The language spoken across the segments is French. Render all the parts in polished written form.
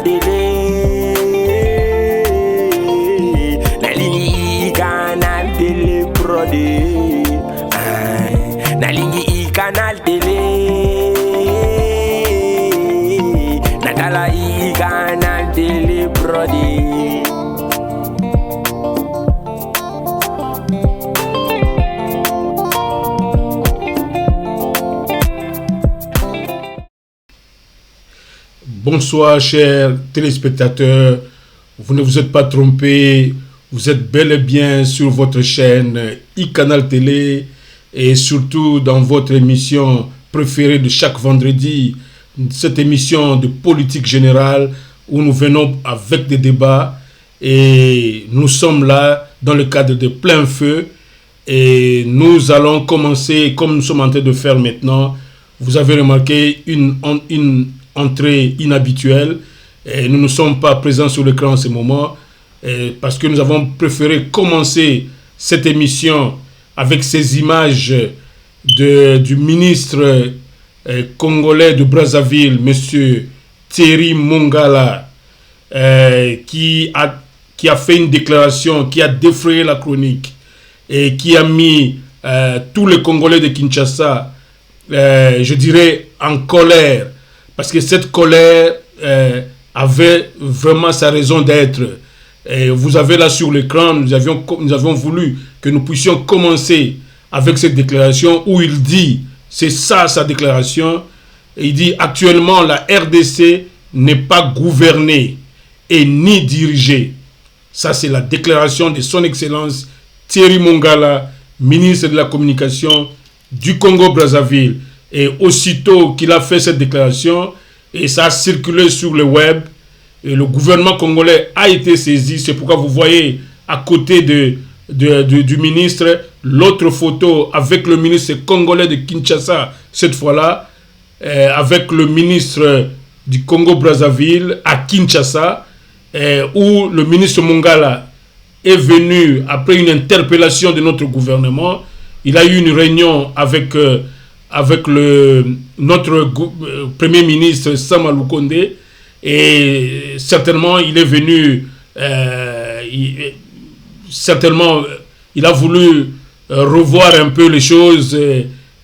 canal télé. Nalingi canal télé brody. Nalingi canal télé. Natala canal télé brody. Bonsoir chers téléspectateurs, vous ne vous êtes pas trompés, vous êtes bel et bien sur votre chaîne iCanal Télé et surtout dans votre émission préférée de chaque vendredi, cette émission de politique générale où nous venons avec des débats et nous sommes là dans le cadre de plein feu et nous allons commencer comme nous sommes en train de faire maintenant. Vous avez remarqué une entrée inhabituelle et nous ne sommes pas présents sur l'écran en ce moment parce que nous avons préféré commencer cette émission avec ces images du ministre congolais de Brazzaville, monsieur Thierry Mongala, qui a fait une déclaration qui a défrayé la chronique et qui a mis tous les Congolais de Kinshasa, je dirais, en colère. Parce que cette colère avait vraiment sa raison d'être. Vous avez là sur l'écran, nous avions voulu que nous puissions commencer avec cette déclaration où il dit, c'est ça sa déclaration, il dit actuellement la RDC n'est pas gouvernée et ni dirigée. Ça c'est la déclaration de son Excellence Thierry Mongala, ministre de la Communication du Congo-Brazzaville. Et aussitôt qu'il a fait cette déclaration, et ça a circulé sur le web, et le gouvernement congolais a été saisi. C'est pourquoi vous voyez à côté du ministre l'autre photo avec le ministre congolais de Kinshasa, cette fois-là, avec le ministre du Congo-Brazzaville à Kinshasa, où le ministre Mongala est venu après une interpellation de notre gouvernement. Il a eu une réunion avec notre premier ministre Sama Lukonde et certainement il est venu il a voulu revoir un peu les choses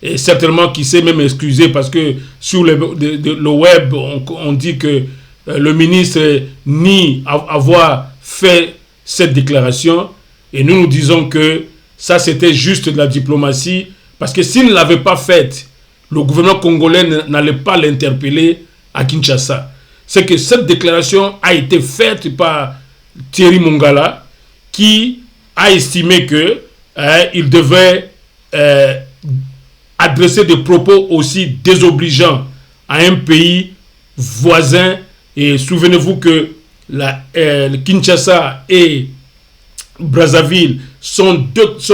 et certainement qu'il s'est même excusé parce que sur le web on dit que le ministre nie avoir fait cette déclaration et nous disons que ça c'était juste de la diplomatie. Parce que s'il ne l'avait pas fait, le gouvernement congolais n'allait pas l'interpeller à Kinshasa. C'est que cette déclaration a été faite par Thierry Mongala qui a estimé que il devait adresser des propos aussi désobligeants à un pays voisin. Et souvenez-vous que le Kinshasa et Brazzaville sont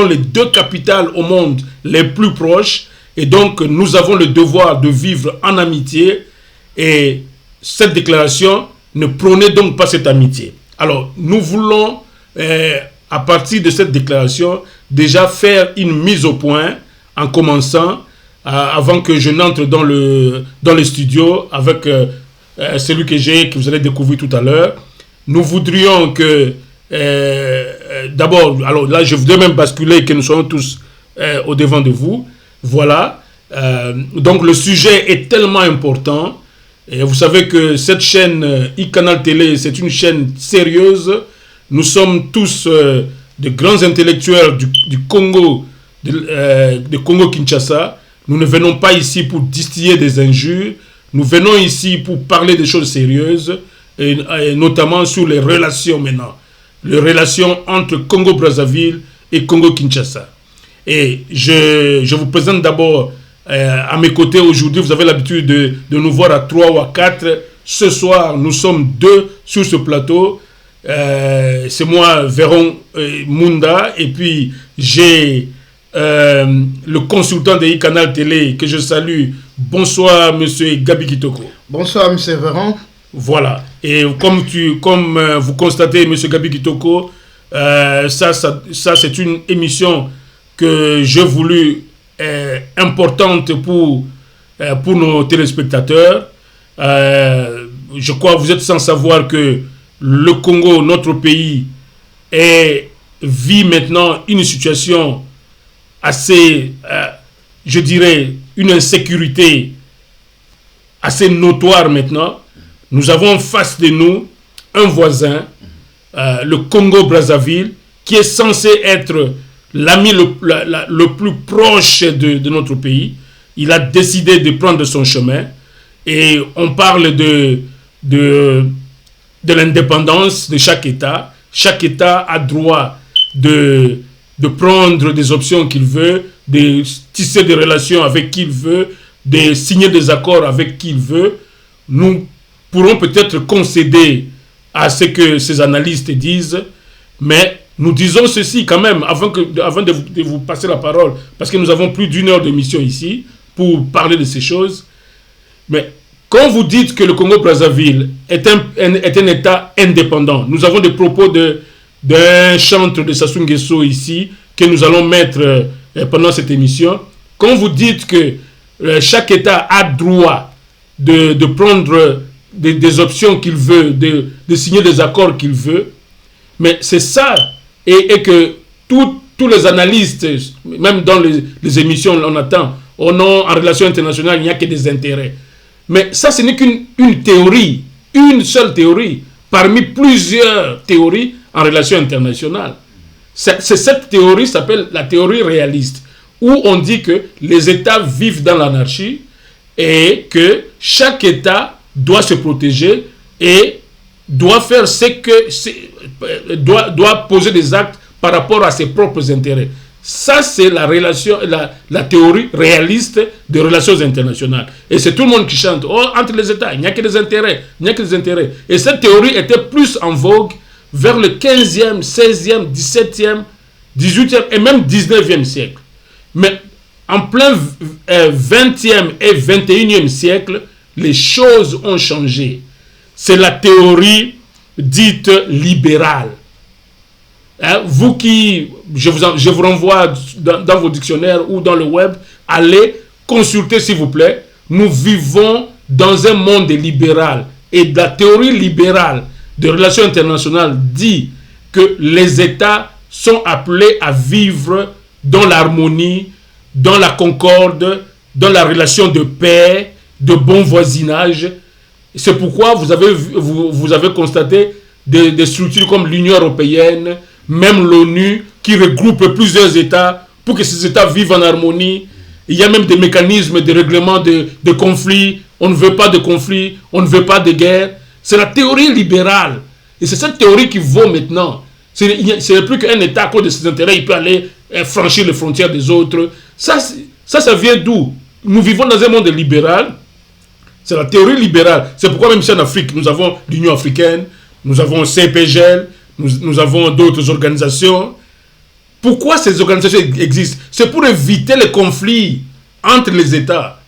les deux capitales au monde les plus proches et donc nous avons le devoir de vivre en amitié et cette déclaration ne prônait donc pas cette amitié. Alors nous voulons à partir de cette déclaration déjà faire une mise au point en commençant avant que je n'entre dans le studio avec celui que vous allez découvrir tout à l'heure. Nous voudrions que d'abord, alors là je voudrais même basculer que nous soyons tous au devant de vous. Voilà. Donc le sujet est tellement important. Et vous savez que cette chaîne iCanal Télé, c'est une chaîne sérieuse. Nous sommes tous de grands intellectuels du Congo, de Congo-Kinshasa. Nous ne venons pas ici pour distiller des injures. Nous venons ici pour parler des choses sérieuses, et notamment sur les relations maintenant. Les relations entre Congo-Brazzaville et Congo-Kinshasa. Et je vous présente d'abord à mes côtés aujourd'hui. Vous avez l'habitude de nous voir à 3 ou à 4. Ce soir, nous sommes 2 sur ce plateau. C'est moi, Véron Munda. Et puis, j'ai le consultant de iCanal Télé que je salue. Bonsoir, monsieur Gabi Kitoko. Bonsoir, monsieur Véron. Voilà. Et comme vous constatez, monsieur Gabi Kitoko, ça c'est une émission que j'ai voulu importante pour nos téléspectateurs. je crois que vous êtes sans savoir que le Congo, notre pays, vit maintenant une situation assez, je dirais, une insécurité assez notoire maintenant. Nous avons face de nous un voisin, le Congo-Brazzaville, qui est censé être l'ami le plus proche de notre pays. Il a décidé de prendre son chemin et on parle de l'indépendance de chaque État. Chaque État a droit de prendre des options qu'il veut, de tisser des relations avec qui il veut, de signer des accords avec qui il veut. Nous pourrons peut-être concéder à ce que ces analystes disent, mais nous disons ceci quand même, avant de vous passer la parole, parce que nous avons plus d'une heure d'émission ici pour parler de ces choses. Mais quand vous dites que le Congo-Brazzaville est un État indépendant, nous avons des propos d'un chantre de Sassou Nguesso ici, que nous allons mettre pendant cette émission. Quand vous dites que chaque État a droit de prendre des options qu'il veut, de signer des accords qu'il veut, mais c'est ça, et que tous les analystes, même dans les émissions, on attend, en relation internationale, il n'y a que des intérêts. Mais ça, ce n'est qu'une théorie, une seule théorie, parmi plusieurs théories en relation internationale. Cette théorie s'appelle la théorie réaliste, où on dit que les États vivent dans l'anarchie et que chaque État doit se protéger et doit faire doit poser des actes par rapport à ses propres intérêts. Ça, c'est la théorie réaliste des relations internationales. Et c'est tout le monde qui chante. Oh, entre les États, il n'y a que des intérêts. Il n'y a que des intérêts. Et cette théorie était plus en vogue vers le 15e, 16e, 17e, 18e et même 19e siècle. Mais en plein 20e et 21e siècle, les choses ont changé. C'est la théorie dite libérale. Vous qui, je vous renvoie dans vos dictionnaires ou dans le web, allez consulter s'il vous plaît. Nous vivons dans un monde libéral. Et la théorie libérale des relations internationales dit que les États sont appelés à vivre dans l'harmonie, dans la concorde, dans la relation de paix, de bon voisinage. C'est pourquoi vous avez constaté des structures comme l'Union européenne, même l'ONU, qui regroupe plusieurs États pour que ces États vivent en harmonie. Il y a même des mécanismes de règlement de conflits. On ne veut pas de conflits, on ne veut pas de guerre. C'est la théorie libérale. Et c'est cette théorie qui vaut maintenant. Ce n'est plus qu'un État, à cause de ses intérêts, il peut aller franchir les frontières des autres. Ça vient d'où? Nous vivons dans un monde libéral. C'est la théorie libérale. C'est pourquoi même ici en Afrique, nous avons l'Union africaine, nous avons CPGL, nous avons d'autres organisations. Pourquoi ces organisations existent? C'est pour éviter les conflits entre les États.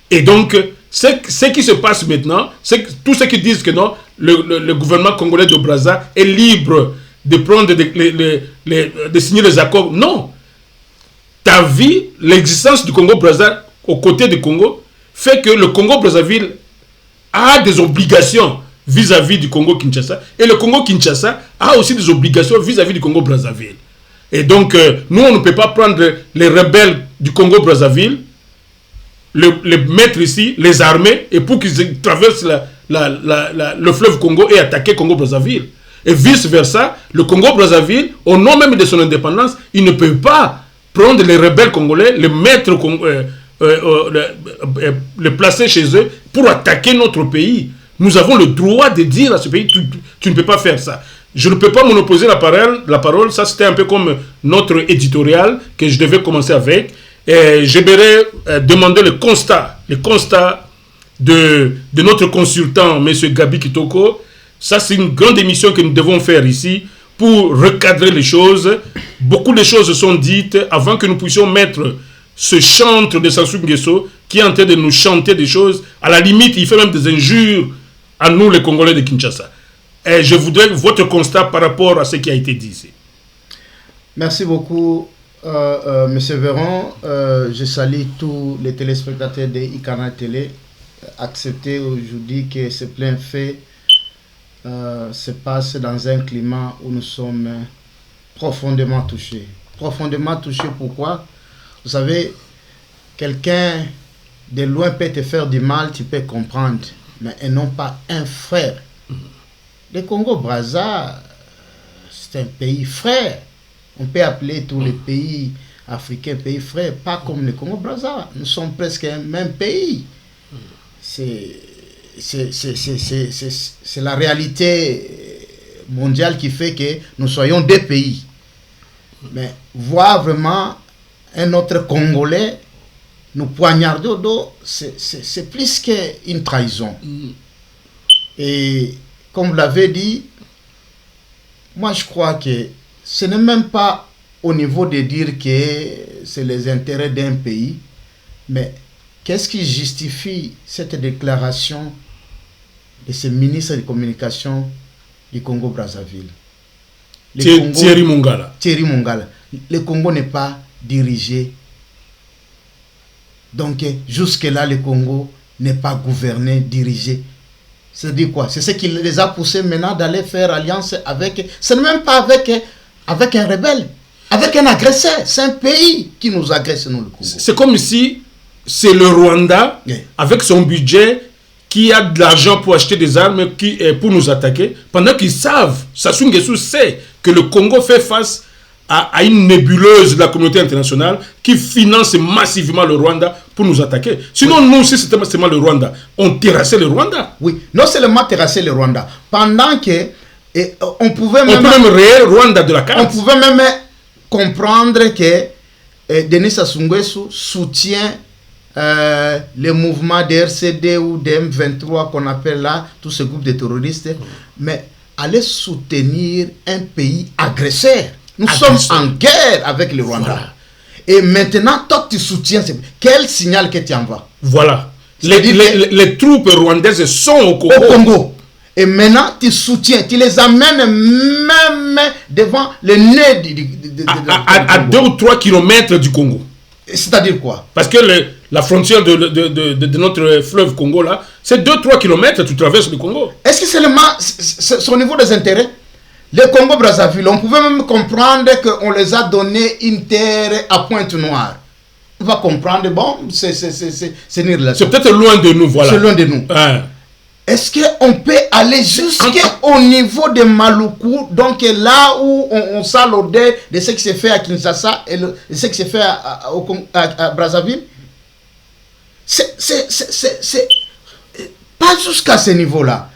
Et donc, ce qui se passe maintenant, c'est que tous ceux qui disent que non, le gouvernement congolais de Brazza est libre de prendre de signer les accords. Non. Ta vie, l'existence du Congo-Brazza aux côtés du Congo, fait que le Congo-Brazzaville a des obligations vis-à-vis du Congo-Kinshasa. Et le Congo-Kinshasa a aussi des obligations vis-à-vis du Congo-Brazzaville. Et donc, nous, on ne peut pas prendre les rebelles du Congo-Brazzaville, les mettre ici, les armer, et pour qu'ils traversent le fleuve Congo et attaquer Congo-Brazzaville. Et vice-versa, le Congo-Brazzaville, au nom même de son indépendance, il ne peut pas prendre les rebelles congolais, les mettre, les placer chez eux pour attaquer notre pays. Nous avons le droit de dire à ce pays, tu ne peux pas faire ça. Je ne peux pas monopoliser la parole. Ça, c'était un peu comme notre éditorial que je devais commencer avec. Et j'aimerais demander le constat de notre consultant, M. Gabi Kitoko. Ça, c'est une grande émission que nous devons faire ici pour recadrer les choses. Beaucoup de choses sont dites avant que nous puissions mettre ce chantre de Sassou Nguesso qui est en train de nous chanter des choses. À la limite, il fait même des injures à nous, les Congolais de Kinshasa. Et je voudrais votre constat par rapport à ce qui a été dit ici. Merci beaucoup, M. Véran. Je salue tous les téléspectateurs de iCanal Télé accepter aujourd'hui que ce plein fait se passe dans un climat où nous sommes profondément touchés. Profondément touchés, pourquoi? Vous savez, quelqu'un de loin peut te faire du mal, tu peux comprendre, mais et non pas un frère. Le Congo-Brazza, c'est un pays frère. On peut appeler tous les pays africains pays frères, pas comme le Congo-Brazza. Nous sommes presque un même pays. C'est la réalité mondiale qui fait que nous soyons deux pays. Mais voir vraiment un autre Congolais nous poignarder au dos, c'est plus qu'une trahison. Et comme vous l'avez dit, moi je crois que ce n'est même pas au niveau de dire que c'est les intérêts d'un pays, mais qu'est-ce qui justifie cette déclaration de ce ministre de communication du Congo-Brazzaville? Thierry Mongala. Thierry Mongala. Le Congo n'est pas dirigé. Donc jusque-là, le Congo n'est pas gouverné, dirigé. C'est-à-dire quoi? C'est ce qui les a poussés maintenant d'aller faire alliance avec... Ce n'est même pas avec un rebelle, avec un agresseur. C'est un pays qui nous agresse, nous, le Congo. C'est comme si c'est le Rwanda, avec son budget, qui a de l'argent pour acheter des armes pour nous attaquer, pendant qu'ils savent, Sassou Nguesso sait que le Congo fait face à une nébuleuse de la communauté internationale qui finance massivement le Rwanda pour nous attaquer. Sinon, nous, si c'était seulement le Rwanda, on terrassait le Rwanda. Oui, non seulement terrasser le Rwanda, pendant que on peut même rayer le Rwanda de la carte. On pouvait même comprendre que Denis Sassou Nguesso soutient les mouvements de RCD ou de M23 qu'on appelle là, tous ces groupes de terroristes, mais aller soutenir un pays agresseur. Nous sommes en guerre avec le Rwanda. Voilà. Et maintenant, toi tu soutiens, quel signal que tu envoies? Voilà. Les troupes rwandaises sont au Congo. Et maintenant, tu soutiens, tu les amènes même devant le nez à 2 ou 3 kilomètres du Congo. C'est-à-dire quoi? Parce que la frontière de notre fleuve Congo, là, c'est 2-3 kilomètres, tu traverses le Congo. Est-ce que c'est au niveau des intérêts? Le Congo-Brazzaville, on pouvait même comprendre qu'on les a donné une terre à Pointe-Noire. On va comprendre, bon, c'est une relation. C'est peut-être loin de nous, voilà. C'est loin de nous. Est-ce qu'on peut aller jusqu'au niveau de Maluku, donc là où on sent l'odeur de ce qui s'est fait à Kinshasa et de ce qui s'est fait à Brazzaville? C'est pas jusqu'à ce niveau-là.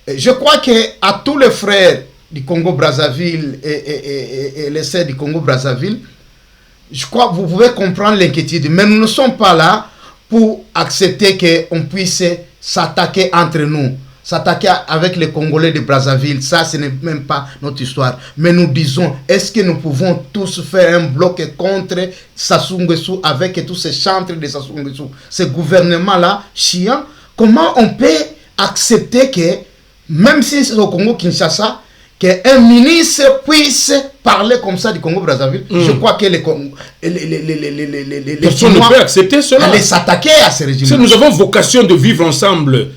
Je crois qu'à tous les frères du Congo-Brazzaville et les sœurs du Congo-Brazzaville, je crois que vous pouvez comprendre l'inquiétude. Mais nous ne sommes pas là pour accepter qu'on puisse s'attaquer entre nous, s'attaquer avec les Congolais de Brazzaville. Ça, ce n'est même pas notre histoire. Mais nous disons, est-ce que nous pouvons tous faire un bloc contre Sassou Nguesso avec tous ces chantres de Sassou Nguesso, ce gouvernement-là, chiant? Comment on peut accepter que, même si c'est au Congo-Kinshasa, qu'un ministre puisse parler comme ça du Congo-Brazzaville? Je crois que personne ne peut accepter cela. Aller s'attaquer à ce régime. Si nous avons vocation de vivre ensemble,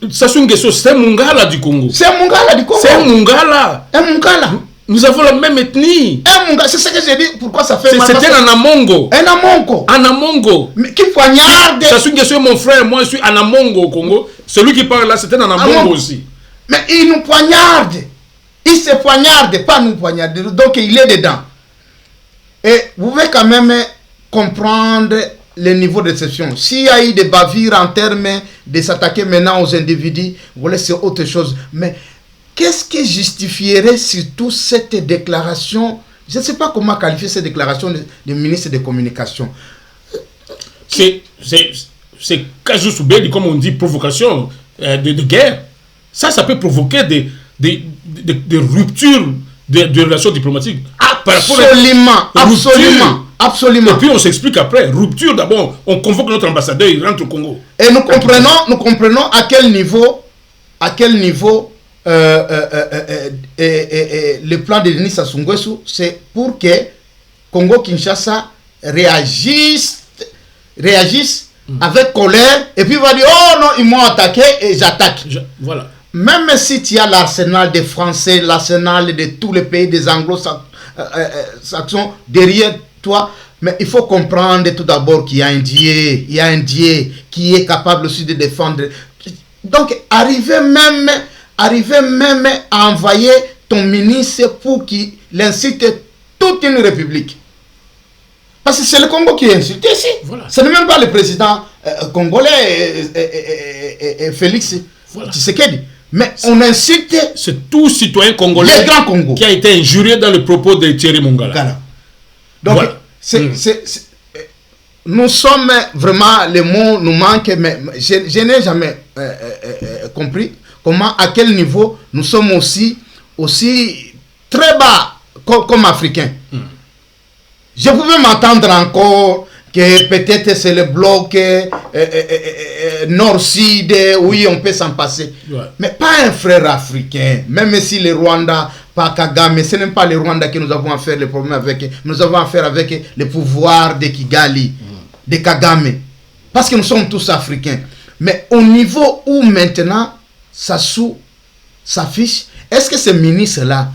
Sassou Nguesso, c'est Mongala du Congo. C'est Mongala du Congo. C'est Mongala. Un Mongala. Nous avons la même ethnie. C'est ce que j'ai dit. Pourquoi ça fait mal? C'était un Anamongo. Un Anamongo. Anamongo. Mais qui poignarde. Sassou Nguesso est mon frère. Moi, je suis Anamongo au Congo. Celui qui parle là, c'était un Anamongo aussi. Mais il nous poignarde. Il se poignarde, pas nous poignarder. Donc il est dedans. Et vous pouvez quand même comprendre le niveau de déception. S'il y a eu des bavures en termes de s'attaquer maintenant aux individus, voilà, c'est autre chose. Mais qu'est-ce qui justifierait surtout cette déclaration? Je ne sais pas comment qualifier cette déclaration du ministre des Communications. C'est casus belli, comme on dit, provocation de guerre. Ça peut provoquer des ruptures de relations diplomatiques. Absolument. Et puis on s'explique après. Rupture, d'abord, on convoque notre ambassadeur, il rentre au Congo. Et nous comprenons à quel niveau le plan de Denis Sassou Nguesso, c'est pour que Congo-Kinshasa réagisse avec colère, et puis il va dire, oh non, ils m'ont attaqué et j'attaque. Voilà. Même si tu as l'arsenal des Français, l'arsenal de tous les pays des anglo-saxons derrière toi, mais il faut comprendre tout d'abord qu'il y a un Dieu, qui est capable aussi de défendre. Donc, arriver même à envoyer ton ministre pour qu'il incite toute une république. Parce que c'est le Congo qui est insulté ici. Voilà. Ce n'est même pas le président congolais Félix Tshisekedi. Mais on incite... C'est tout citoyen congolais le Grand Congo qui a été injurié dans le propos de Thierry Mongala. Voilà. Donc, voilà. Nous sommes vraiment, les mots nous manquent, mais je n'ai jamais compris comment, à quel niveau nous sommes aussi très bas comme Africains. Je pouvais m'entendre encore que peut-être c'est le bloc nord-sud, oui, on peut s'en passer. Ouais. Mais pas un frère africain, même si le Rwanda, pas Kagame, ce n'est pas le Rwanda que nous avons affaire, le problème avec, nous avons affaire avec le pouvoir de Kigali, de Kagame. Parce que nous sommes tous africains. Mais au niveau où maintenant, Sassou s'affiche, est-ce que ce ministre-là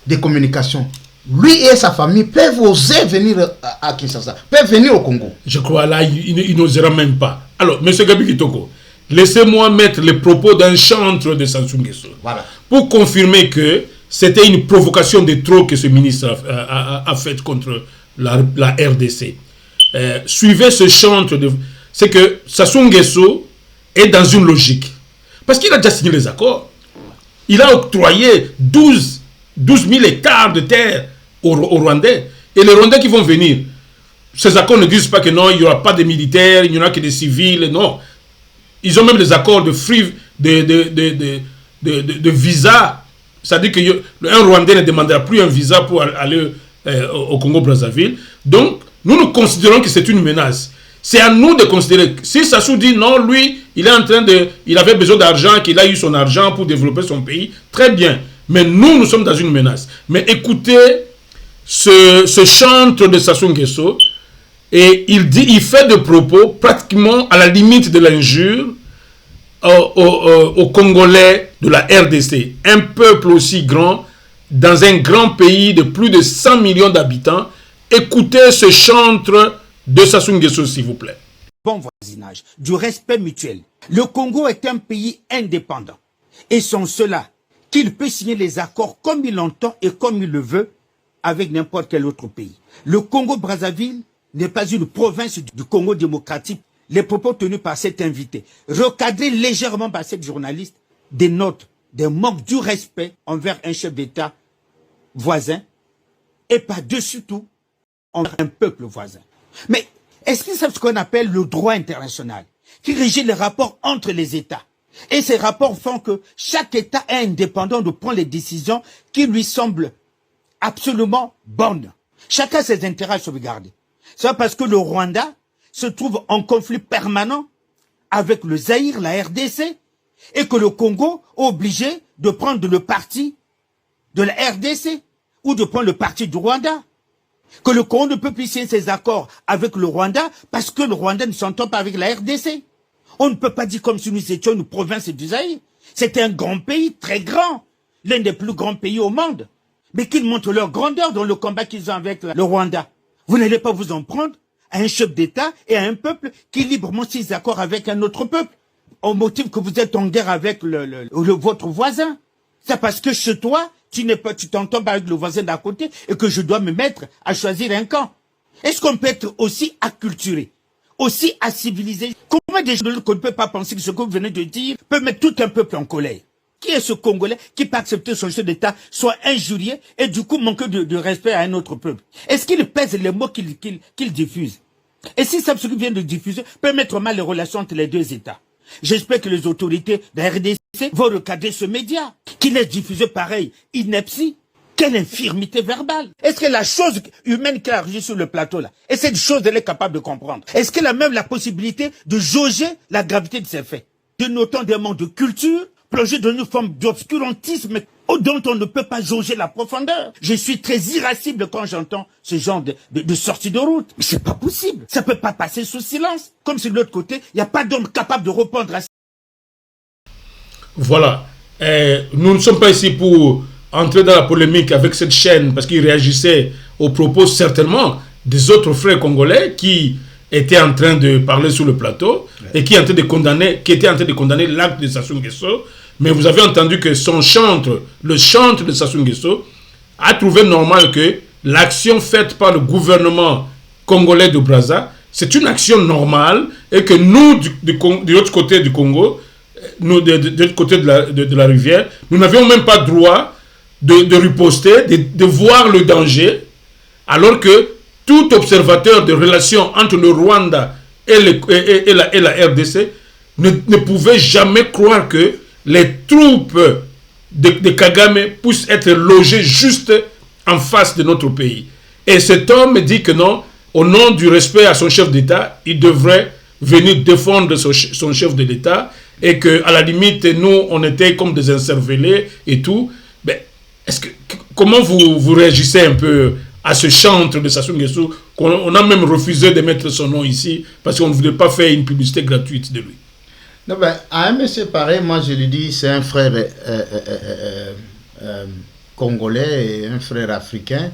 de communication, lui et sa famille peuvent oser venir à Kinshasa, peuvent venir au Congo? Je crois là, il n'osera même pas. Alors, M. Gabi Kitoko, laissez-moi mettre les propos d'un chantre de Sassou Nguesso. Voilà. Pour confirmer que c'était une provocation de trop que ce ministre a faite contre la RDC. Suivez ce chantre. C'est que Sassou Nguesso est dans une logique. Parce qu'il a déjà signé les accords. Il a octroyé 12 000 hectares de terre aux Rwandais. Et les Rwandais qui vont venir, ces accords ne disent pas que non, il n'y aura pas de militaires, il n'y aura que des civils. Non. Ils ont même des accords de free, de visa. C'est-à-dire qu'un Rwandais ne demandera plus un visa pour aller au Congo-Brazzaville. Donc, nous considérons que c'est une menace. C'est à nous de considérer. Si Sassou dit non, lui, il avait besoin d'argent, qu'il a eu son argent pour développer son pays, très bien. Mais nous sommes dans une menace. Mais écoutez ce chantre de Sassou Nguesso, et il fait des propos pratiquement à la limite de l'injure aux Congolais de la RDC. Un peuple aussi grand, dans un grand pays de plus de 100 millions d'habitants. Écoutez ce chantre de Sassou Nguesso, s'il vous plaît. Bon voisinage, du respect mutuel. Le Congo est un pays indépendant. Et sans cela, qu'il peut signer les accords comme il l'entend et comme il le veut avec n'importe quel autre pays. Le Congo-Brazzaville n'est pas une province du Congo démocratique. Les propos tenus par cet invité, recadrés légèrement par cette journaliste, dénotent des manques du respect envers un chef d'État voisin et par-dessus tout envers un peuple voisin. Mais est-ce qu'ils savent ce qu'on appelle le droit international qui régit les rapports entre les États? Et ces rapports font que chaque État est indépendant de prendre les décisions qui lui semblent absolument bonnes. Chacun a ses intérêts à sauvegarder. C'est parce que le Rwanda se trouve en conflit permanent avec le Zaïre, la RDC, et que le Congo est obligé de prendre le parti de la RDC ou de prendre le parti du Rwanda. Que le Congo ne peut plus signer ses accords avec le Rwanda parce que le Rwanda ne s'entend pas avec la RDC. On ne peut pas dire comme si nous étions une province du Zaïre. C'est un grand pays, très grand, l'un des plus grands pays au monde. Mais qu'ils montrent leur grandeur dans le combat qu'ils ont avec le Rwanda. Vous n'allez pas vous en prendre à un chef d'État et à un peuple qui librement signe des accords avec un autre peuple, au motif que vous êtes en guerre avec votre voisin. C'est parce que chez toi, tu t'entends pas avec le voisin d'à côté et que je dois me mettre à choisir un camp. Est-ce qu'on peut être aussi acculturé, aussi civilisé? Comment des gens qu'on ne peut pas penser que ce que vous venez de dire peut mettre tout un peuple en colère? Qui est ce Congolais qui peut accepter son chef d'État soit injurié et du coup manquer de respect à un autre peuple? Est-ce qu'il pèse les mots qu'il diffuse? Et si ça, ce qu'il vient de diffuser peut mettre mal les relations entre les deux États? J'espère que les autorités de la RDC vont recadrer ce média, qui laisse diffuser pareil, ineptie. Quelle infirmité verbale! Est-ce que la chose humaine qu'elle a enregistrée sur le plateau là, et cette chose elle est capable de comprendre? Est-ce qu'elle a même la possibilité de jauger la gravité de ces faits? Dénotant des manques de culture, plongé dans une forme d'obscurantisme dont on ne peut pas jauger la profondeur. Je suis très irascible quand j'entends ce genre de sortie de route. Mais c'est pas possible. Ça peut pas passer sous silence. Comme si de l'autre côté, il n'y a pas d'homme capable de répondre à ça. Voilà. Nous ne sommes pas ici pour entrer dans la polémique avec cette chaîne parce qu'il réagissait aux propos certainement des autres frères congolais qui étaient en train de parler sur le plateau et qui étaient en train de condamner l'acte de Sassou Nguesso. Mais vous avez entendu que le chantre de Sassou Nguesso a trouvé normal que l'action faite par le gouvernement congolais de Brazza, c'est une action normale et que nous, de l'autre côté du Congo, nous, de l'autre côté de la rivière, nous n'avions même pas droit de riposter, de voir le danger, alors que tout observateur de relations entre le Rwanda et la RDC ne pouvait jamais croire que les troupes de Kagame puissent être logées juste en face de notre pays. Et cet homme dit que non, au nom du respect à son chef d'État, il devrait venir défendre son chef de l'État et qu'à la limite, nous, on était comme des incervelés et tout. Mais comment vous réagissez un peu à ce chantre de Sassou Nguesso qu'on a même refusé de mettre son nom ici parce qu'on ne voulait pas faire une publicité gratuite de lui? Non, ben, à un monsieur pareil, moi je lui dis, c'est un frère congolais et un frère africain,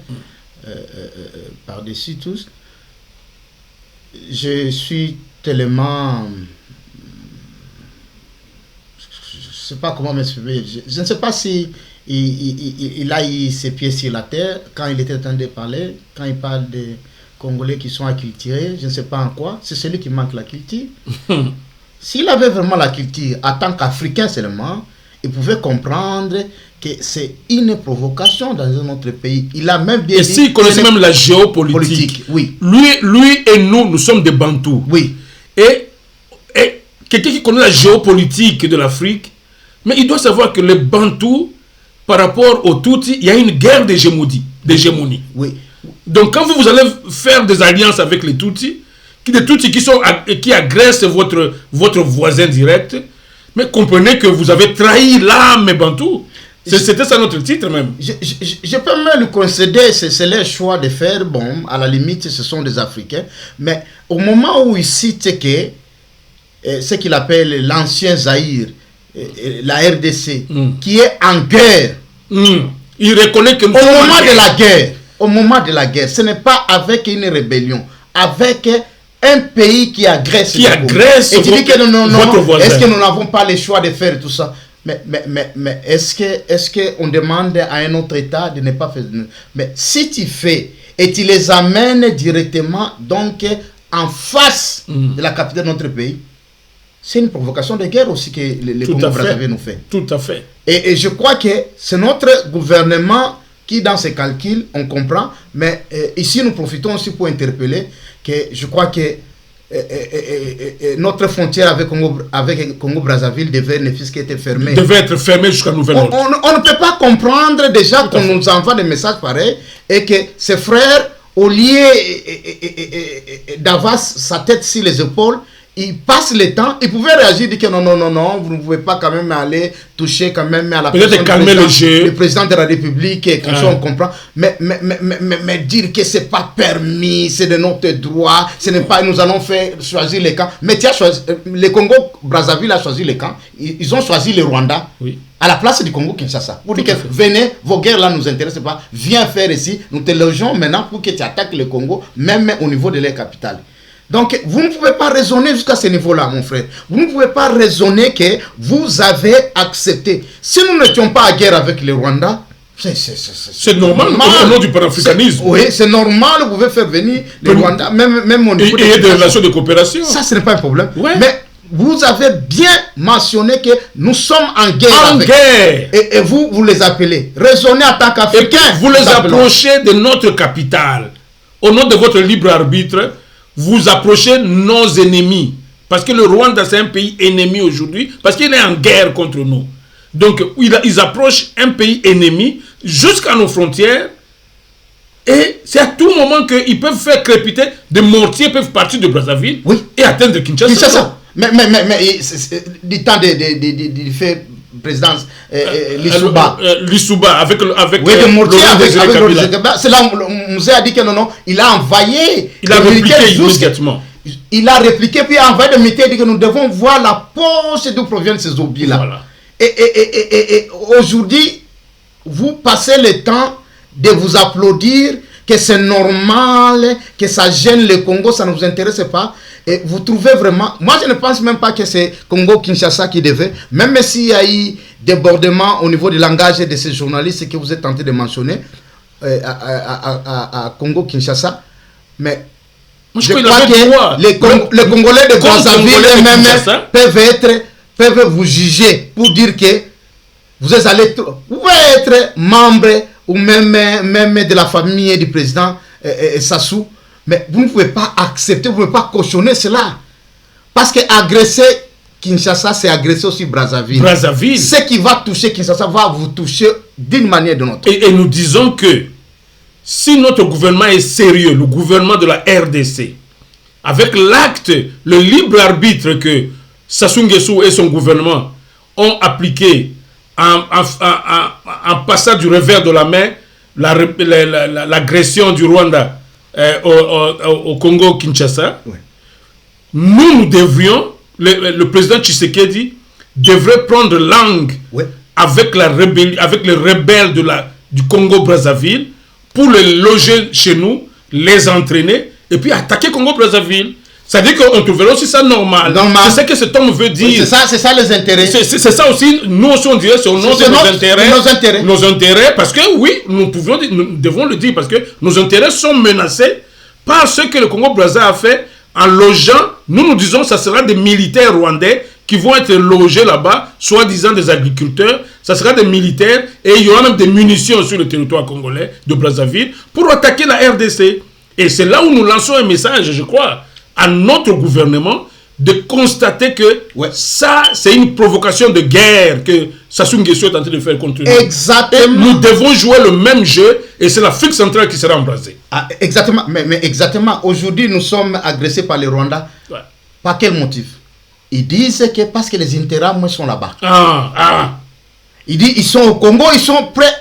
par-dessus tous. Je suis tellement... Je ne sais pas comment m'exprimer. Je ne sais pas si il a eu ses pieds sur la terre quand il était en train de parler, quand il parle des Congolais qui sont acculturés, je ne sais pas en quoi. C'est celui qui manque la culture. S'il avait vraiment la culture, en tant qu'Africain seulement, il pouvait comprendre que c'est une provocation dans un autre pays. Il a même bien dit... Et s'il connaissait même la géopolitique, oui. Lui et nous sommes des Bantous. Oui. Et quelqu'un qui connaît la géopolitique de l'Afrique, mais il doit savoir que les Bantous, par rapport aux Tutsis, il y a une guerre d'hégémonie. Oui. Donc quand vous allez faire des alliances avec les Tutsis, qui agressent votre voisin direct, mais comprenez que vous avez trahi l'âme bantou. C'était ça notre titre même. Je peux même le concéder, c'est leur choix de faire, bon, à la limite, ce sont des Africains, mais au moment où il cite que ce qu'il appelle l'ancien Zaïre, la RDC, qui est en guerre, il reconnaît que au moment de la guerre, ce n'est pas avec une rébellion, avec un pays qui agresse et tu dis que non, est-ce que nous n'avons pas le choix de faire tout ça? Mais est-ce qu'on demande à un autre État de ne pas faire? Mais si tu fais et tu les amènes directement donc en face de la capitale de notre pays, c'est une provocation de guerre aussi que les Congo-Brazzaville nous fait. Tout à fait. Et je crois que c'est notre gouvernement qui, dans ses calculs, on comprend. Mais ici, nous profitons aussi pour interpeller que je crois que notre frontière avec Congo-Brazzaville devait ne fût-ce qu'être fermée. Devait être fermée jusqu'à nouvel ordre. On ne peut pas comprendre déjà qu'on nous envoie des messages pareils et que ses frères, au lieu d'avoir sa tête sur les épaules, il passe le temps, il pouvait réagir, dire que non, vous ne pouvez pas quand même aller toucher quand même à la personne du président de la République, et comme ça on comprend, mais dire que c'est pas permis, c'est de notre droit, ce n'est pas, nous allons choisir les camps, mais tu as choisi, le Congo-Brazzaville a choisi les camps, ils ont choisi le Rwanda, à la place du Congo-Kinshasa, pour dire que venez, vos guerres là nous intéressent pas, viens faire ici, nous te logeons maintenant pour que tu attaques le Congo, même au niveau de leur capitale. Donc, vous ne pouvez pas raisonner jusqu'à ce niveau-là, mon frère. Vous ne pouvez pas raisonner que vous avez accepté. Si nous n'étions pas à guerre avec le Rwanda, c'est normal, au nom du panafricanisme. Oui, c'est normal, vous pouvez faire venir le Rwanda, même au niveau des relations de coopération. Ça, ce n'est pas un problème. Ouais. Mais vous avez bien mentionné que nous sommes en guerre. Guerre. Et vous les appelez. Raisonnez en tant qu'Africains. Vous les approchez de notre capitale. Au nom de votre libre arbitre, vous approchez nos ennemis. Parce que le Rwanda, c'est un pays ennemi aujourd'hui. Parce qu'il est en guerre contre nous. Donc, ils approchent un pays ennemi jusqu'à nos frontières. Et c'est à tout moment qu'ils peuvent faire crépiter des mortiers, peuvent partir de Brazzaville et atteindre Kinshasa. Mais du temps de faire président Lissouba. Lissouba, avec oui, de mortier, avec Kabila. C'est là où Moussé a dit que non, il a envoyé. Il a répliqué immédiatement. Il a répliqué, puis il a envoyé des militaires, il dit que nous devons voir la poche d'où proviennent ces obus-là. Voilà. Et aujourd'hui, vous passez le temps de vous applaudir, que c'est normal, que ça gêne le Congo, ça ne vous intéresse pas. Et vous trouvez vraiment... Moi, je ne pense même pas que c'est Congo-Kinshasa qui devait, même s'il y a eu débordement au niveau du langage de ces journalistes que vous êtes tenté de mentionner à Congo-Kinshasa, mais je crois que les Congolais de Brazzaville eux-mêmes peuvent vous juger pour dire que vous êtes allé... Vous pouvez être membre ou même de la famille du président Sassou, mais vous ne pouvez pas accepter, vous ne pouvez pas cautionner cela. Parce que agresser Kinshasa, c'est agresser aussi Brazzaville. Ce qui va toucher Kinshasa va vous toucher d'une manière ou d'une autre. Et nous disons que si notre gouvernement est sérieux, le gouvernement de la RDC, avec l'acte, le libre arbitre que Sassou Nguesso et son gouvernement ont appliqué en passant du revers de la main l'agression du Rwanda au Congo-Kinshasa, oui. Nous devrions, le président Tshisekedi devrait prendre langue oui. avec les rebelles du Congo-Brazzaville pour les loger chez nous, les entraîner et puis attaquer Congo-Brazzaville. C'est-à-dire qu'on trouverait aussi ça normal. C'est ce que cet homme veut dire. Oui, c'est ça les intérêts. C'est ça aussi, nous aussi on dirait, c'est au nom de nos intérêts. Parce que oui, nous devons le dire, parce que nos intérêts sont menacés par ce que le Congo-Brazza a fait en logeant. Nous disons que ça sera des militaires rwandais qui vont être logés là-bas, soi-disant des agriculteurs. Ça sera des militaires et il y aura même des munitions sur le territoire congolais de Brazzaville pour attaquer la RDC. Et c'est là où nous lançons un message, je crois, à notre gouvernement de constater que ouais. ça, c'est une provocation de guerre que Sassou Nguesso est en train de faire contre nous. Exactement. Et nous devons jouer le même jeu et c'est l'Afrique centrale qui sera embrasée. Ah, exactement. Mais exactement. Aujourd'hui, nous sommes agressés par les Rwandais. Ouais. Par quel motif? Ils disent que parce que les Interahamwe sont là-bas. Ils disent ils sont au Congo, ils sont prêts.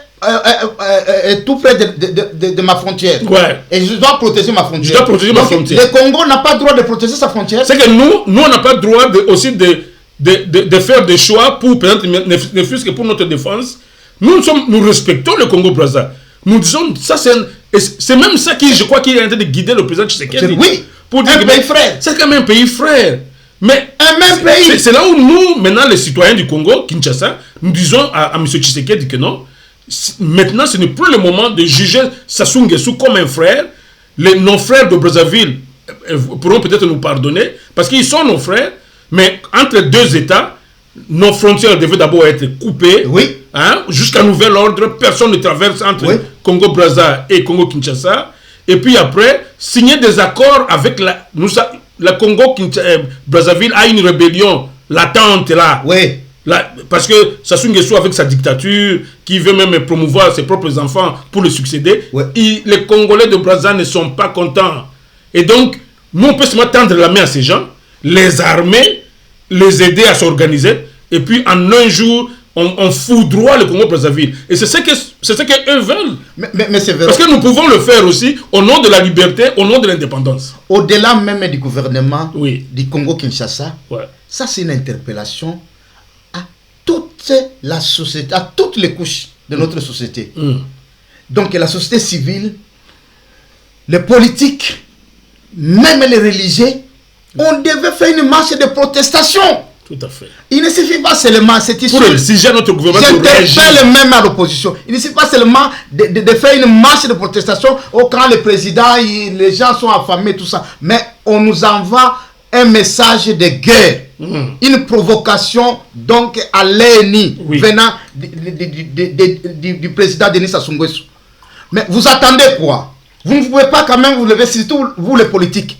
Tout près de ma frontière. Ouais. Et je dois protéger ma frontière. Je dois protéger ma frontière. Le Congo n'a pas le droit de protéger sa frontière. C'est que nous on n'a pas le droit de faire des choix pour, ne fût-ce que pour notre défense. Nous respectons le Congo-Brazza. Nous disons, ça c'est même ça qui, je crois, qui est en train de guider le président Tshisekedi. Oui, pour dire un pays frère. C'est quand même un pays frère. Mais un même pays. C'est là où nous, maintenant, les citoyens du Congo, Kinshasa, nous disons à M. Tshisekedi que non. Maintenant, ce n'est plus le moment de juger Sassou Nguesso comme un frère. Nos frères de Brazzaville pourront peut-être nous pardonner parce qu'ils sont nos frères. Mais entre deux États, nos frontières devaient d'abord être coupées. Oui. Hein, jusqu'à nouvel ordre, personne ne traverse entre oui. Congo-Brazza et Congo-Kinshasa. Et puis après, signer des accords avec la Congo-Brazzaville a une rébellion latente là. Oui. Parce que Sassou Nguesso, avec sa dictature, qui veut même promouvoir ses propres enfants pour le succéder, ouais. Les Congolais de Brazza ne sont pas contents. Et donc, nous, on peut seulement tendre la main à ces gens, les armer, les aider à s'organiser, et puis en un jour, on foudroie le Congo-Brazzaville. Et c'est ce qu'eux veulent. Mais c'est vrai. Parce que nous pouvons le faire aussi au nom de la liberté, au nom de l'indépendance. Au-delà même du gouvernement oui. du Congo-Kinshasa, ouais. ça c'est une interpellation toute la société, à toutes les couches de notre société. Donc la société civile, les politiques, même les religieux, on devait faire une marche de protestation. Tout à fait. Il ne suffit pas seulement cette histoire. Pour exiger notre gouvernement de réagir. J'interpelle même à l'opposition. Il ne suffit pas seulement de faire une marche de protestation quand le président, les gens sont affamés, tout ça. Mais on nous envoie un message de guerre. Une provocation donc à l'ENI oui. venant du président Denis Sassou Nguesso. Mais vous attendez quoi? Vous ne pouvez pas quand même vous lever, surtout vous les politiques.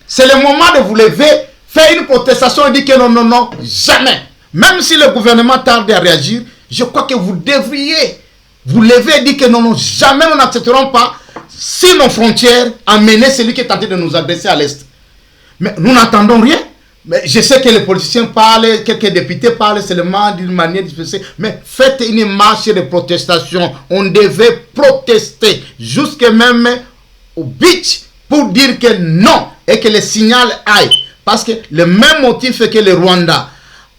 C'est le moment de vous lever, faire une protestation et dire que non, jamais. Même si le gouvernement tarde à réagir, je crois que vous devriez vous lever et dire que non, jamais nous n'accepterons pas si nos frontières amener celui qui est tenté de nous agresser à l'Est. Mais nous n'entendons rien. Mais je sais que les politiciens parlent, quelques députés parlent seulement d'une manière difficile, mais faites une marche de protestation. On devait protester jusqu'à même au beach pour dire que non et que le signal aille. Parce que le même motif que le Rwanda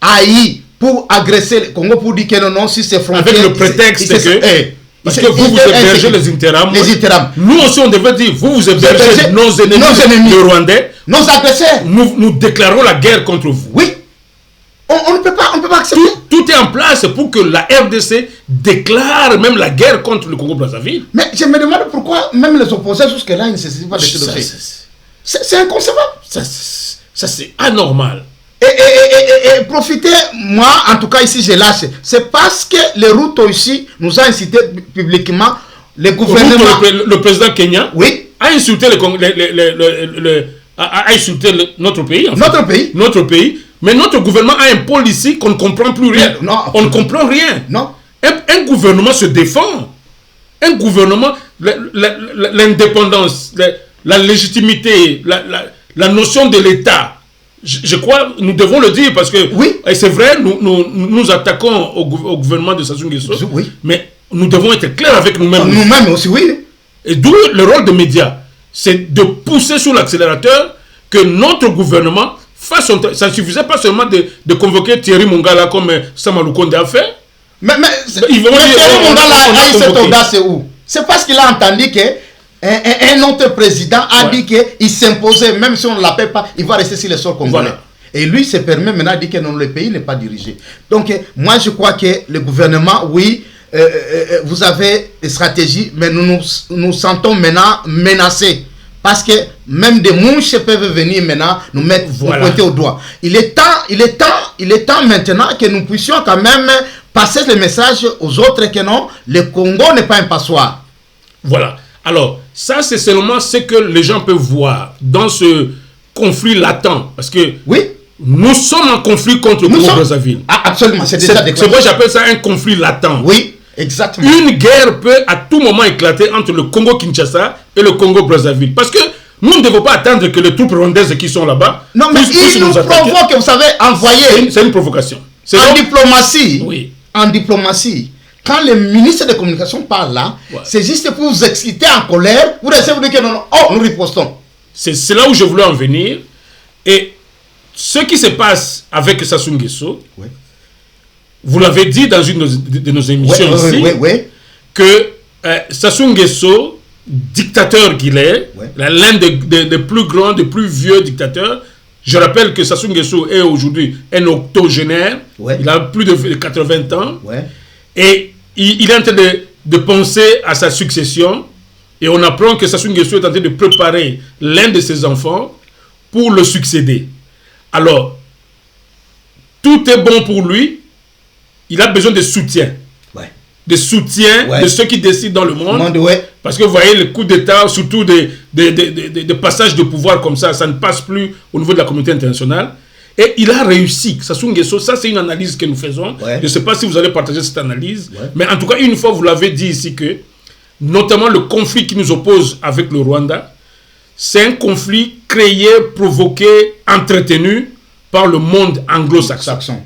aille pour agresser le Congo, pour dire que non, non, si c'est frontière... Avec le prétexte que... Parce que vous hébergez les Interahamwe. Les Interahamwe. Nous aussi, on devait dire, vous hébergez nos ennemis, les Rwandais. Nos agresseurs. Nous déclarons la guerre contre vous. Oui. On ne peut pas accepter. Tout est en place pour que la RDC déclare même la guerre contre le Congo-Brazzaville. Mais je me demande pourquoi même les opposants jusque-là, ils ne se saisissent pas de ce dossier. C'est inconcevable. Ça c'est anormal. Et profitez, moi en tout cas ici je lâche. C'est parce que les Ruto ici nous a incité publiquement, le gouvernement... Le président kenyan, oui, a insulté a insulté notre pays. En fait. Notre pays. Mais notre gouvernement a un pôle ici qu'on ne comprend plus rien. Non, on ne comprend rien. Non. Un gouvernement se défend. Un gouvernement, l'indépendance, la légitimité, la notion de l'État. Je crois, nous devons le dire parce que, oui. Et c'est vrai, nous attaquons au gouvernement de Sassou Nguesso, oui. Mais nous devons être clairs avec nous-mêmes. Nous-mêmes aussi, oui. Et d'où le rôle des médias, c'est de pousser sur l'accélérateur que notre gouvernement fasse son travail. Ça ne suffisait pas seulement de convoquer Thierry Mongala comme Sama Lukonde a fait. Mais Thierry Mongala a eu cette audace où? C'est parce qu'il a entendu que un autre président a dit qu'il s'imposait, même si on ne l'appelle pas, il va rester sur le sol congolais. Voilà. Et lui se permet maintenant de dire que non, le pays n'est pas dirigé. Donc, moi, je crois que le gouvernement, oui, vous avez des stratégies, mais nous sentons maintenant menacés. Parce que même des mouches peuvent venir maintenant nous mettre nous pointer au doigt. Il est temps maintenant que nous puissions quand même passer le message aux autres que non, le Congo n'est pas un passoire. Voilà. Alors, ça, c'est seulement ce que les gens peuvent voir dans ce conflit latent. Parce que nous sommes en conflit contre le Congo-Brazzaville. Absolument, c'est déjà déclaré. C'est moi j'appelle ça un conflit latent. Oui, exactement. Une guerre peut à tout moment éclater entre le Congo-Kinshasa et le Congo-Brazzaville. Parce que nous ne devons pas attendre que les troupes rwandaises qui sont là-bas... Non, mais ils nous provoquent, vous savez, envoyer... C'est une provocation. Diplomatie. Oui. En diplomatie. Quand le ministre de la Communication parle là, c'est juste pour vous exciter en colère, vous laissez vous dire que non, nous ripostons. C'est là où je voulais en venir. Et ce qui se passe avec Sassou Nguesso, vous l'avez dit dans une de nos émissions ici, que Sassou Nguesso, dictateur qu'il est, l'un des plus grands, des plus vieux dictateurs, je rappelle que Sassou Nguesso est aujourd'hui un octogénaire, il a plus de 80 ans, et il est en train de penser à sa succession, et on apprend que Sassou Nguesso est en train de préparer l'un de ses enfants pour le succéder. Alors, tout est bon pour lui, il a besoin de soutien. De soutien de ceux qui décident dans le monde. Parce que vous voyez, le coup d'État, surtout des passages de pouvoir comme ça ne passe plus au niveau de la communauté internationale. Et il a réussi. Sassou Nguesso, ça c'est une analyse que nous faisons. Je ne sais pas si vous allez partager cette analyse. Mais en tout cas, une fois, vous l'avez dit ici que, notamment le conflit qui nous oppose avec le Rwanda, c'est un conflit créé, provoqué, entretenu par le monde anglo-saxon.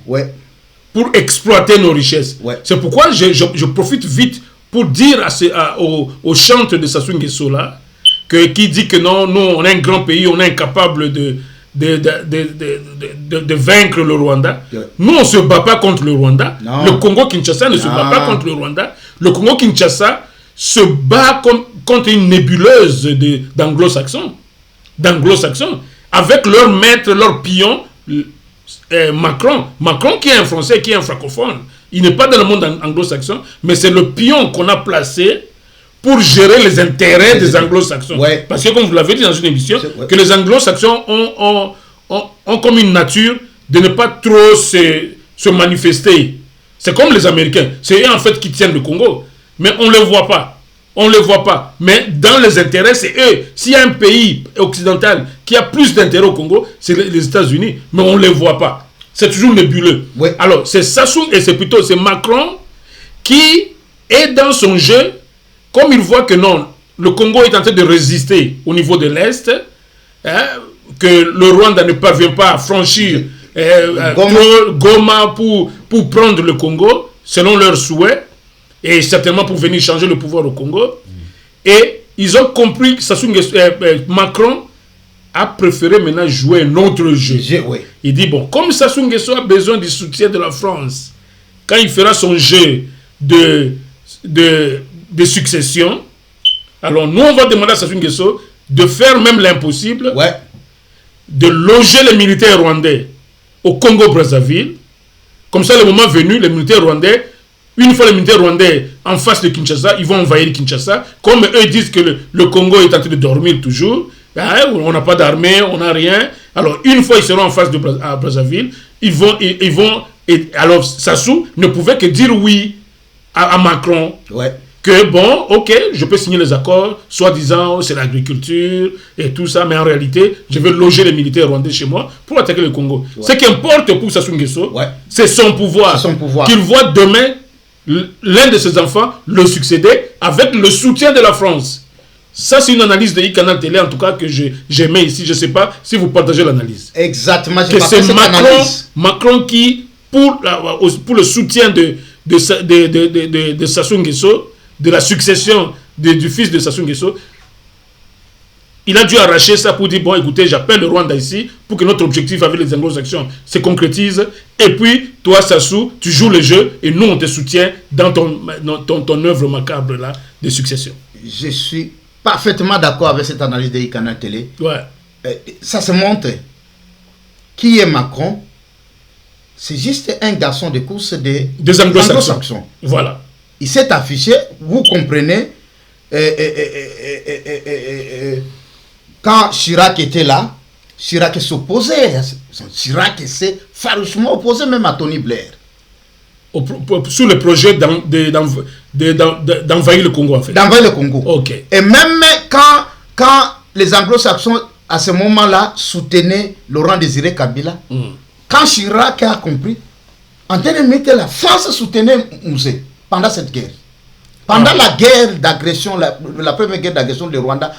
Pour exploiter nos richesses. C'est pourquoi je profite vite pour dire au chantre de Sassou Nguesso là, qui dit que non, nous on est un grand pays, on est incapable de vaincre le Rwanda. Nous on ne se bat pas contre le Rwanda. Le Congo-Kinshasa ne se bat pas contre le Rwanda. Le Congo-Kinshasa se bat contre une nébuleuse d'anglo-saxons. Avec leur maître, leur pion, Macron qui est un Français, qui est un francophone, il n'est pas dans le monde anglo-saxon, mais c'est le pion qu'on a placé pour gérer les intérêts des anglo-saxons. Parce que comme vous l'avez dit dans une émission, que les anglo-saxons ont comme une nature de ne pas trop se manifester. C'est comme les Américains, c'est eux en fait qui tiennent le Congo, mais on ne les voit pas. Mais dans les intérêts, c'est eux. S'il y a un pays occidental qui a plus d'intérêt au Congo, c'est les États-Unis. Mais on ne les voit pas. C'est toujours nébuleux. Alors, c'est Sassou et c'est Macron qui est dans son jeu, comme il voit que non, le Congo est en train de résister au niveau de l'Est, que le Rwanda ne parvient pas à franchir Goma pour prendre le Congo, selon leurs souhaits, et certainement pour venir changer le pouvoir au Congo. Et ils ont compris que Macron a préféré maintenant jouer un autre jeu. Il dit, bon, comme Sassou Nguesso a besoin du soutien de la France, quand il fera son jeu de succession, alors nous, on va demander à Sassou Nguesso de faire même l'impossible, de loger les militaires rwandais au Congo-Brazzaville. Comme ça, le moment venu, les militaires rwandais, une fois les militaires rwandais en face de Kinshasa, ils vont envahir Kinshasa. Comme eux disent que le Congo est en train de dormir toujours, on n'a pas d'armée, on n'a rien. Alors, une fois ils seront en face de Brazzaville, ils vont alors, Sassou ne pouvait que dire oui à Macron. Que bon, ok, je peux signer les accords, soi-disant c'est l'agriculture et tout ça, mais en réalité, je vais loger les militaires rwandais chez moi pour attaquer le Congo. Ce qui importe pour Sassou Nguesso, c'est son pouvoir. Qu'il voit demain l'un de ses enfants le succéder avec le soutien de la France. Ça, c'est une analyse de e-Canal Télé, en tout cas, que j'aimais ici. Je ne sais pas si vous partagez l'analyse. Exactement, que c'est Macron qui, pour le soutien de Sassou Nguesso, de la succession du fils de Sassou Nguesso, il a dû arracher ça pour dire, bon, écoutez, j'appelle le Rwanda ici pour que notre objectif avec les anglo-saxons se concrétise. Et puis, toi, Sassou, tu joues le jeu et nous, on te soutient dans ton œuvre macabre là, de succession. Je suis parfaitement d'accord avec cette analyse de e-Canal Télé. Ça se montre. Qui est Macron? C'est juste un garçon de course des anglo-saxons. Voilà. Il s'est affiché, vous comprenez, quand Chirac était là, Chirac s'opposait. Chirac s'est farouchement opposé même à Tony Blair. Sous le projet d'envahir le Congo, en fait. D'envahir le Congo. Ok. Et même quand les anglo-saxons, à ce moment-là, soutenaient Laurent Désiré Kabila, quand Chirac a compris, en termes de la France soutenait Moussé. Pendant cette guerre. Pendant la guerre d'agression, la première guerre d'agression du Rwanda,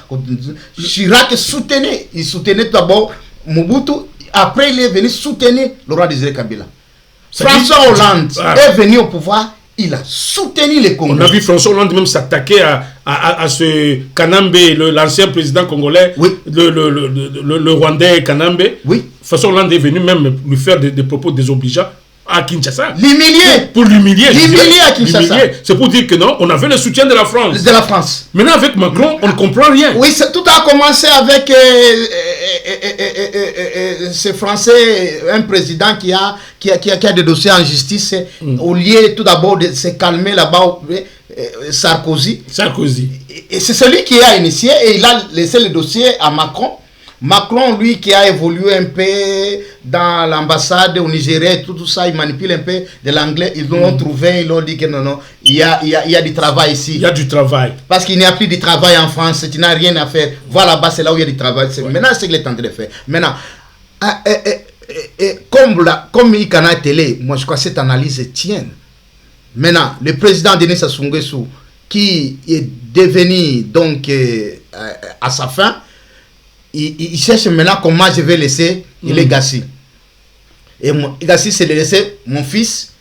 Chirac soutenait. Il soutenait d'abord Mobutu. Après, il est venu soutenir Laurent Désiré Kabila. François Hollande est venu au pouvoir. Il a soutenu les Congolais. On a vu François Hollande même s'attaquer à ce Kanambe, l'ancien président congolais, le Rwandais Kanambe. François Hollande est venu même lui faire des propos désobligeants à Kinshasa. L'humilier. Pour l'humilier. L'humilier à Kinshasa. C'est pour dire que non, on avait le soutien de la France. De la France. Maintenant, avec Macron, on ne comprend rien. Oui, tout a commencé avec ce Français, un président qui a des dossiers en justice. Au lieu tout d'abord de se calmer là-bas, Sarkozy. Et c'est celui qui a initié et il a laissé le dossier à Macron. Macron, lui, qui a évolué un peu dans l'ambassade au Nigeria, tout ça, il manipule un peu de l'anglais. Ils l'ont trouvé, ils l'ont dit que non, il y a du travail ici. Il y a du travail. Parce qu'il n'y a plus de travail en France, tu n'as rien à faire. Voilà, là-bas, c'est là où il y a du travail. Maintenant, c'est ce qu'il est en train de faire. Maintenant, comme e-Canal Télé, moi, je crois que cette analyse tienne. Maintenant, le président Denis Sassou Nguesso, qui est devenu, donc, à sa fin, il cherche maintenant comment je vais laisser le legacy. Et mon legacy, c'est de laisser mon fils.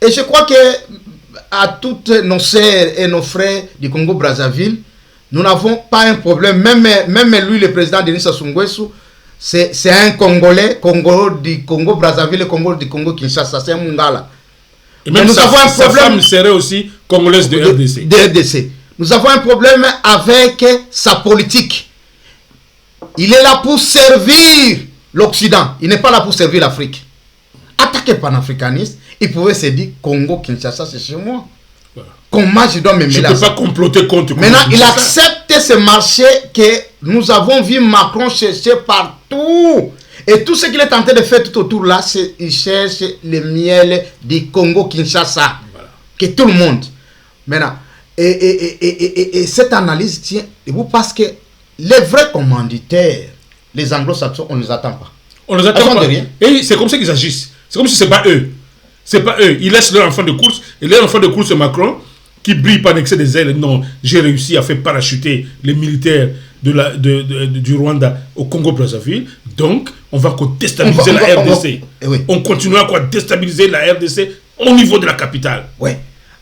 Et je crois que à toutes nos sœurs et nos frères du Congo-Brazzaville, nous n'avons pas un problème. Même lui, le président Denis Sassou Nguesso, c'est un Congolais, du Congo-Brazzaville, le Congo du Congo-Kinshasa, c'est un Mungala. Et même nous avons un problème. Sa femme serait aussi congolaise de RDC. De RDC. Nous avons un problème avec sa politique. Il est là pour servir l'Occident. Il n'est pas là pour servir l'Afrique. Attaquer panafricaniste, il pouvait se dire Congo-Kinshasa, c'est chez moi. Voilà. Comment je dois me mêler? Je ne peux pas comploter contre Congo. Maintenant, il accepte ce marché que nous avons vu Macron chercher partout. Et tout ce qu'il est en train de faire tout autour là, c'est qu'il cherche le miel du Congo-Kinshasa. Voilà. Que tout le monde. Maintenant, et cette analyse tient debout parce que les vrais commanditaires, les anglo-saxons, on ne les attend pas. On ne les attend pas. Et c'est comme ça qu'ils agissent. C'est comme si ce n'est pas eux. C'est pas eux. Ils laissent leur enfant de course. Et leur enfant de course, c'est Macron, qui brille par l'excès des ailes. Non, j'ai réussi à faire parachuter les militaires du Rwanda au Congo-Brazzaville. Donc, on va déstabiliser la RDC. On continuera à déstabiliser la RDC au niveau de la capitale. Oui.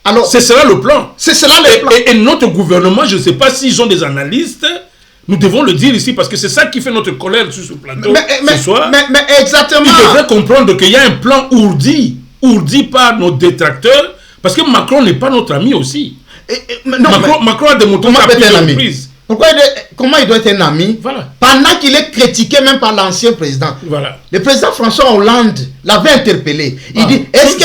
Alors, c'est cela le plan. C'est cela le plan. Et notre gouvernement, je ne sais pas s'ils ont des analystes, nous devons le dire ici parce que c'est ça qui fait notre colère sur ce plateau ce soir. Mais exactement. Ils devraient comprendre qu'il y a un plan ourdi par nos détracteurs, parce que Macron n'est pas notre ami aussi. Macron a démontré à plusieurs reprises. Comment il doit être un ami pendant qu'il est critiqué même par l'ancien président. Le président François Hollande l'avait interpellé. Il dit, est-ce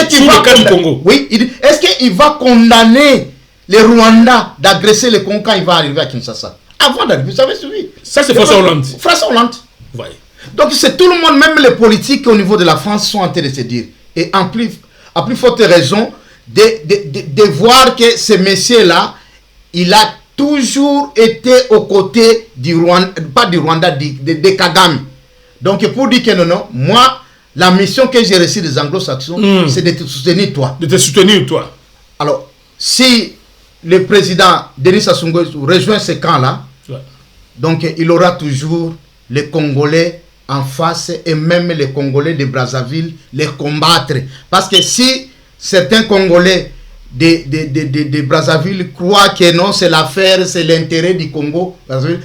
qu'il va condamner les Rwandais d'agresser le Congo quand il va arriver à Kinshasa? Avant d'arriver, vous savez suivi. Ça c'est François Hollande. François Hollande. Ouais. Donc c'est tout le monde, même les politiques au niveau de la France sont en train de se dire. Et à plus forte raison de voir que ce monsieur-là, il a toujours été aux côtés du Rwanda, pas du Rwanda, de Kagame. Donc pour dire que non, moi, la mission que j'ai reçue des anglo-saxons, c'est de te soutenir toi. De te soutenir toi. Alors, si le président Denis Sassou Nguesso rejoint ce camp-là, donc il aura toujours les Congolais en face et même les Congolais de Brazzaville les combattre. Parce que si certains Congolais de Brazzaville croient que non, c'est l'affaire, c'est l'intérêt du Congo,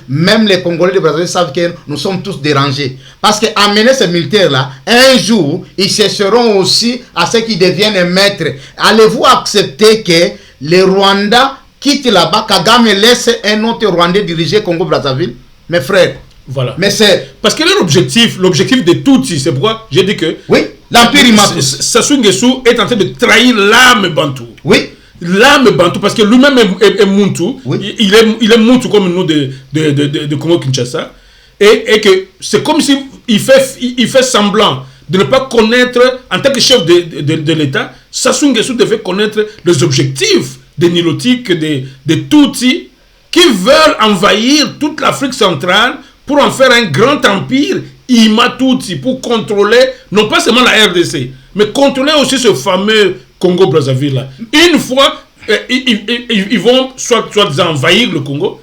même les Congolais de Brazzaville savent que nous sommes tous dérangés. Parce qu'amener ces militaires-là, un jour, ils chercheront aussi à ce qu'ils deviennent maîtres. Allez-vous accepter que les Rwandais quittent là-bas, Kagame laisse un autre Rwandais diriger Congo-Brazzaville? Mes frères. Voilà. Mais c'est... Parce que l'objectif de Tutsi, c'est pourquoi j'ai dit que... Oui, l'Empire Imatu. Sassou Nguesso est en train de trahir l'âme Bantou. Oui. L'âme Bantou, parce que lui-même est Muntu. Oui. Il est Muntu comme nous de Congo-Kinshasa. Et que c'est comme si il fait semblant de ne pas connaître, en tant que chef de l'État, Sassou Nguesso devait connaître les objectifs des Nilotiques, des Tutsis, qui veulent envahir toute l'Afrique centrale pour en faire un grand empire Ima-Tutsi, pour contrôler, non pas seulement la RDC, mais contrôler aussi ce fameux Congo-Brazzaville-là. Une fois, ils vont soit envahir le Congo,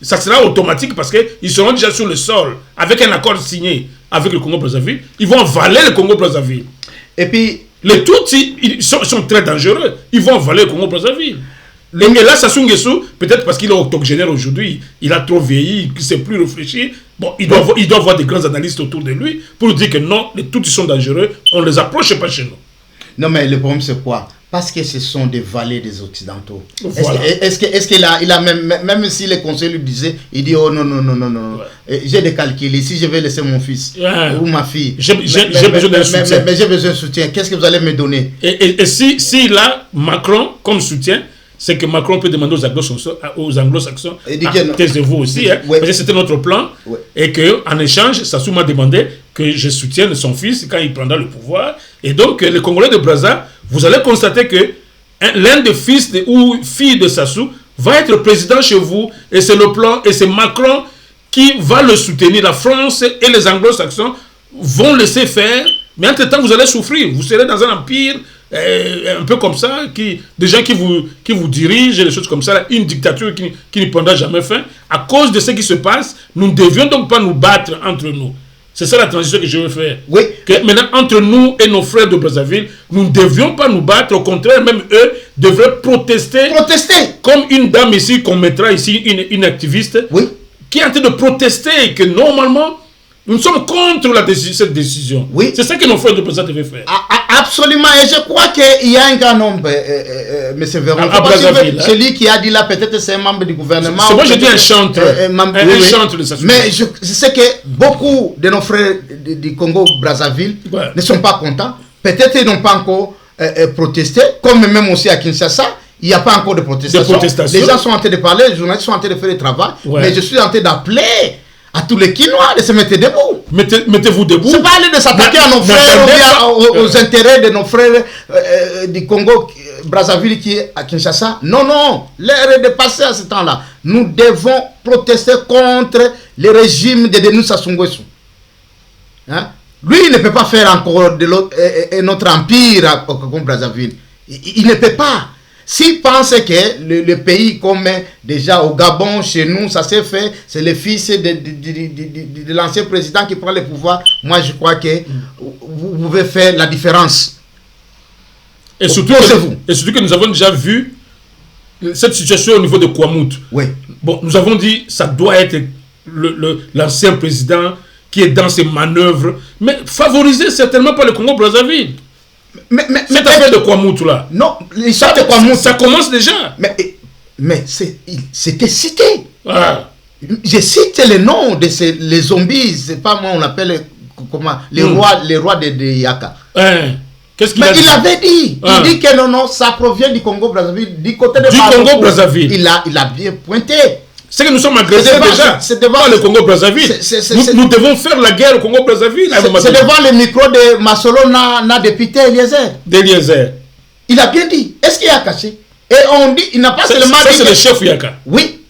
ça sera automatique parce qu'ils seront déjà sur le sol, avec un accord signé avec le Congo-Brazzaville, ils vont avaler le Congo-Brazzaville. Et puis, les Tutsis, ils sont très dangereux, ils vont avaler le Congo-Brazzaville. Et là, Sassou Nguesso, peut-être parce qu'il est octogénaire aujourd'hui, il a trop vieilli, il ne sait plus réfléchir. Bon, il doit avoir des grands analystes autour de lui pour dire que non, les Tutsis sont dangereux, on ne les approche pas chez nous. Non, mais le problème, c'est quoi? Parce que ce sont des valets des Occidentaux. Voilà. Est-ce qu'il a même si les conseils lui disaient, il dit, oh non. Ouais. J'ai des calculs, ici je vais laisser mon fils ou ma fille. J'ai besoin d'un soutien. Mais j'ai besoin de soutien. Qu'est-ce que vous allez me donner? Et s'il a Macron comme soutien, c'est que Macron peut demander aux anglo-saxons, taisez-vous aussi, parce que c'était notre plan, et qu'en échange, Sassou m'a demandé que je soutienne son fils quand il prendra le pouvoir. Et donc, les Congolais de Brazza, vous allez constater que l'un des fils ou filles de Sassou va être président chez vous, et c'est le plan, et c'est Macron qui va le soutenir. La France et les anglo-saxons vont laisser faire, mais entre-temps, vous allez souffrir. Vous serez dans un empire un peu comme ça, des gens qui vous dirigent, des choses comme ça, une dictature qui ne prendra jamais fin. À cause de ce qui se passe, nous ne devions donc pas nous battre entre nous. C'est ça la transition que je veux faire. Oui. Que maintenant, entre nous et nos frères de Brazzaville, nous ne devions pas nous battre. Au contraire, même eux devraient protester. Comme une dame ici, qu'on mettra ici, une activiste, qui est en train de protester, que normalement, nous sommes contre cette décision. Oui. C'est ça que nos frères de Brazzaville devaient faire. Absolument. Et je crois qu'il y a un grand nombre, M. Véron. Celui qui a dit là, peut-être c'est un membre du gouvernement. C'est moi, je dis un chantre. Un chantre de Sassou. Mais je sais que beaucoup de nos frères du Congo-Brazzaville ne sont pas contents. Peut-être ils n'ont pas encore protesté. Comme même aussi à Kinshasa, il n'y a pas encore de protestation. Les gens sont en train de parler, les journalistes sont en train de faire le travail. Mais je suis en train d'appeler à tous les Kinois de se mettre debout. Mettez-vous debout. C'est pas aller de s'attaquer à nos frères ou bien aux intérêts de nos frères du Congo, Brazzaville qui est à Kinshasa. Non. L'heure est dépassée à ce temps-là. Nous devons protester contre le régime de Denis Sassou Nguesso. Lui, il ne peut pas faire encore de notre empire au Congo-Brazzaville. Il ne peut pas. S'ils pensent que le pays, comme déjà au Gabon, chez nous, ça s'est fait, c'est le fils de l'ancien président qui prend le pouvoir, moi je crois que vous pouvez faire la différence. Et surtout que nous avons déjà vu cette situation au niveau de Kouamout. Oui. Bon, nous avons dit ça doit être l'ancien président qui est dans ses manœuvres, mais favorisé certainement par le Congo-Brazzaville. Cette affaire de Kouamout là. Non, l'histoire de Kouamout. Ça commence déjà. Mais c'était cité. Ah. Je cite les noms de les zombies, c'est pas moi, on appelle comment, les rois de Yaka. Qu'est-ce qu'il Mais a dit? il avait dit, il dit que non, ça provient du Congo-Brazzaville, du côté de Congo-Brazzaville. Il a bien pointé. C'est que nous sommes agressés déjà. C'est devant le Congo-Brazzaville. Nous devons faire la guerre au Congo-Brazzaville. C'est devant le micro de Masolo na député Eliezer. Il a bien dit. Est-ce qu'il a caché? Et on dit, il n'a pas seulement dit. C'est le chef Yaka. Oui.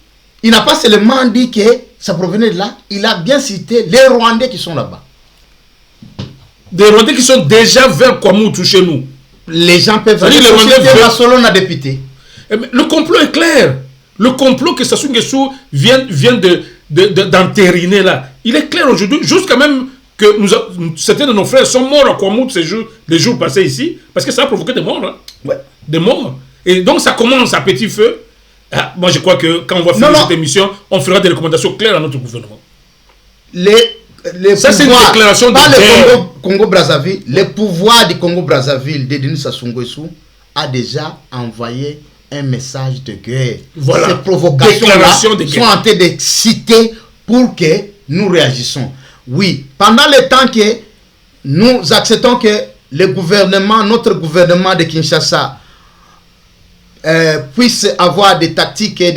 Il n'a pas seulement dit que ça provenait de là. Il a bien cité les Rwandais qui sont là-bas. Des Rwandais qui sont déjà vers Kouamout chez nous. Les gens peuvent aller citer Masolo na député. Le complot est clair. Le complot que Sassou Nguesso vient d'entériner là, il est clair aujourd'hui, jusqu'à même que certains de nos frères sont morts à Kouamout les jours passés ici, parce que ça a provoqué des morts. Hein? Ouais. Des morts. Et donc ça commence à petit feu. Ah, moi je crois que quand on va finir cette émission, on fera des recommandations claires à notre gouvernement. Ça c'est une déclaration de guerre. Le Congo-Brazzaville, le pouvoir du Congo-Brazzaville de Denis Sassou Nguesso a déjà envoyé un message de guerre. Voilà. Ces provocations-là sont en train de citer pour que nous réagissons. Oui, pendant le temps que nous acceptons que le gouvernement, notre gouvernement de Kinshasa puisse avoir des tactiques et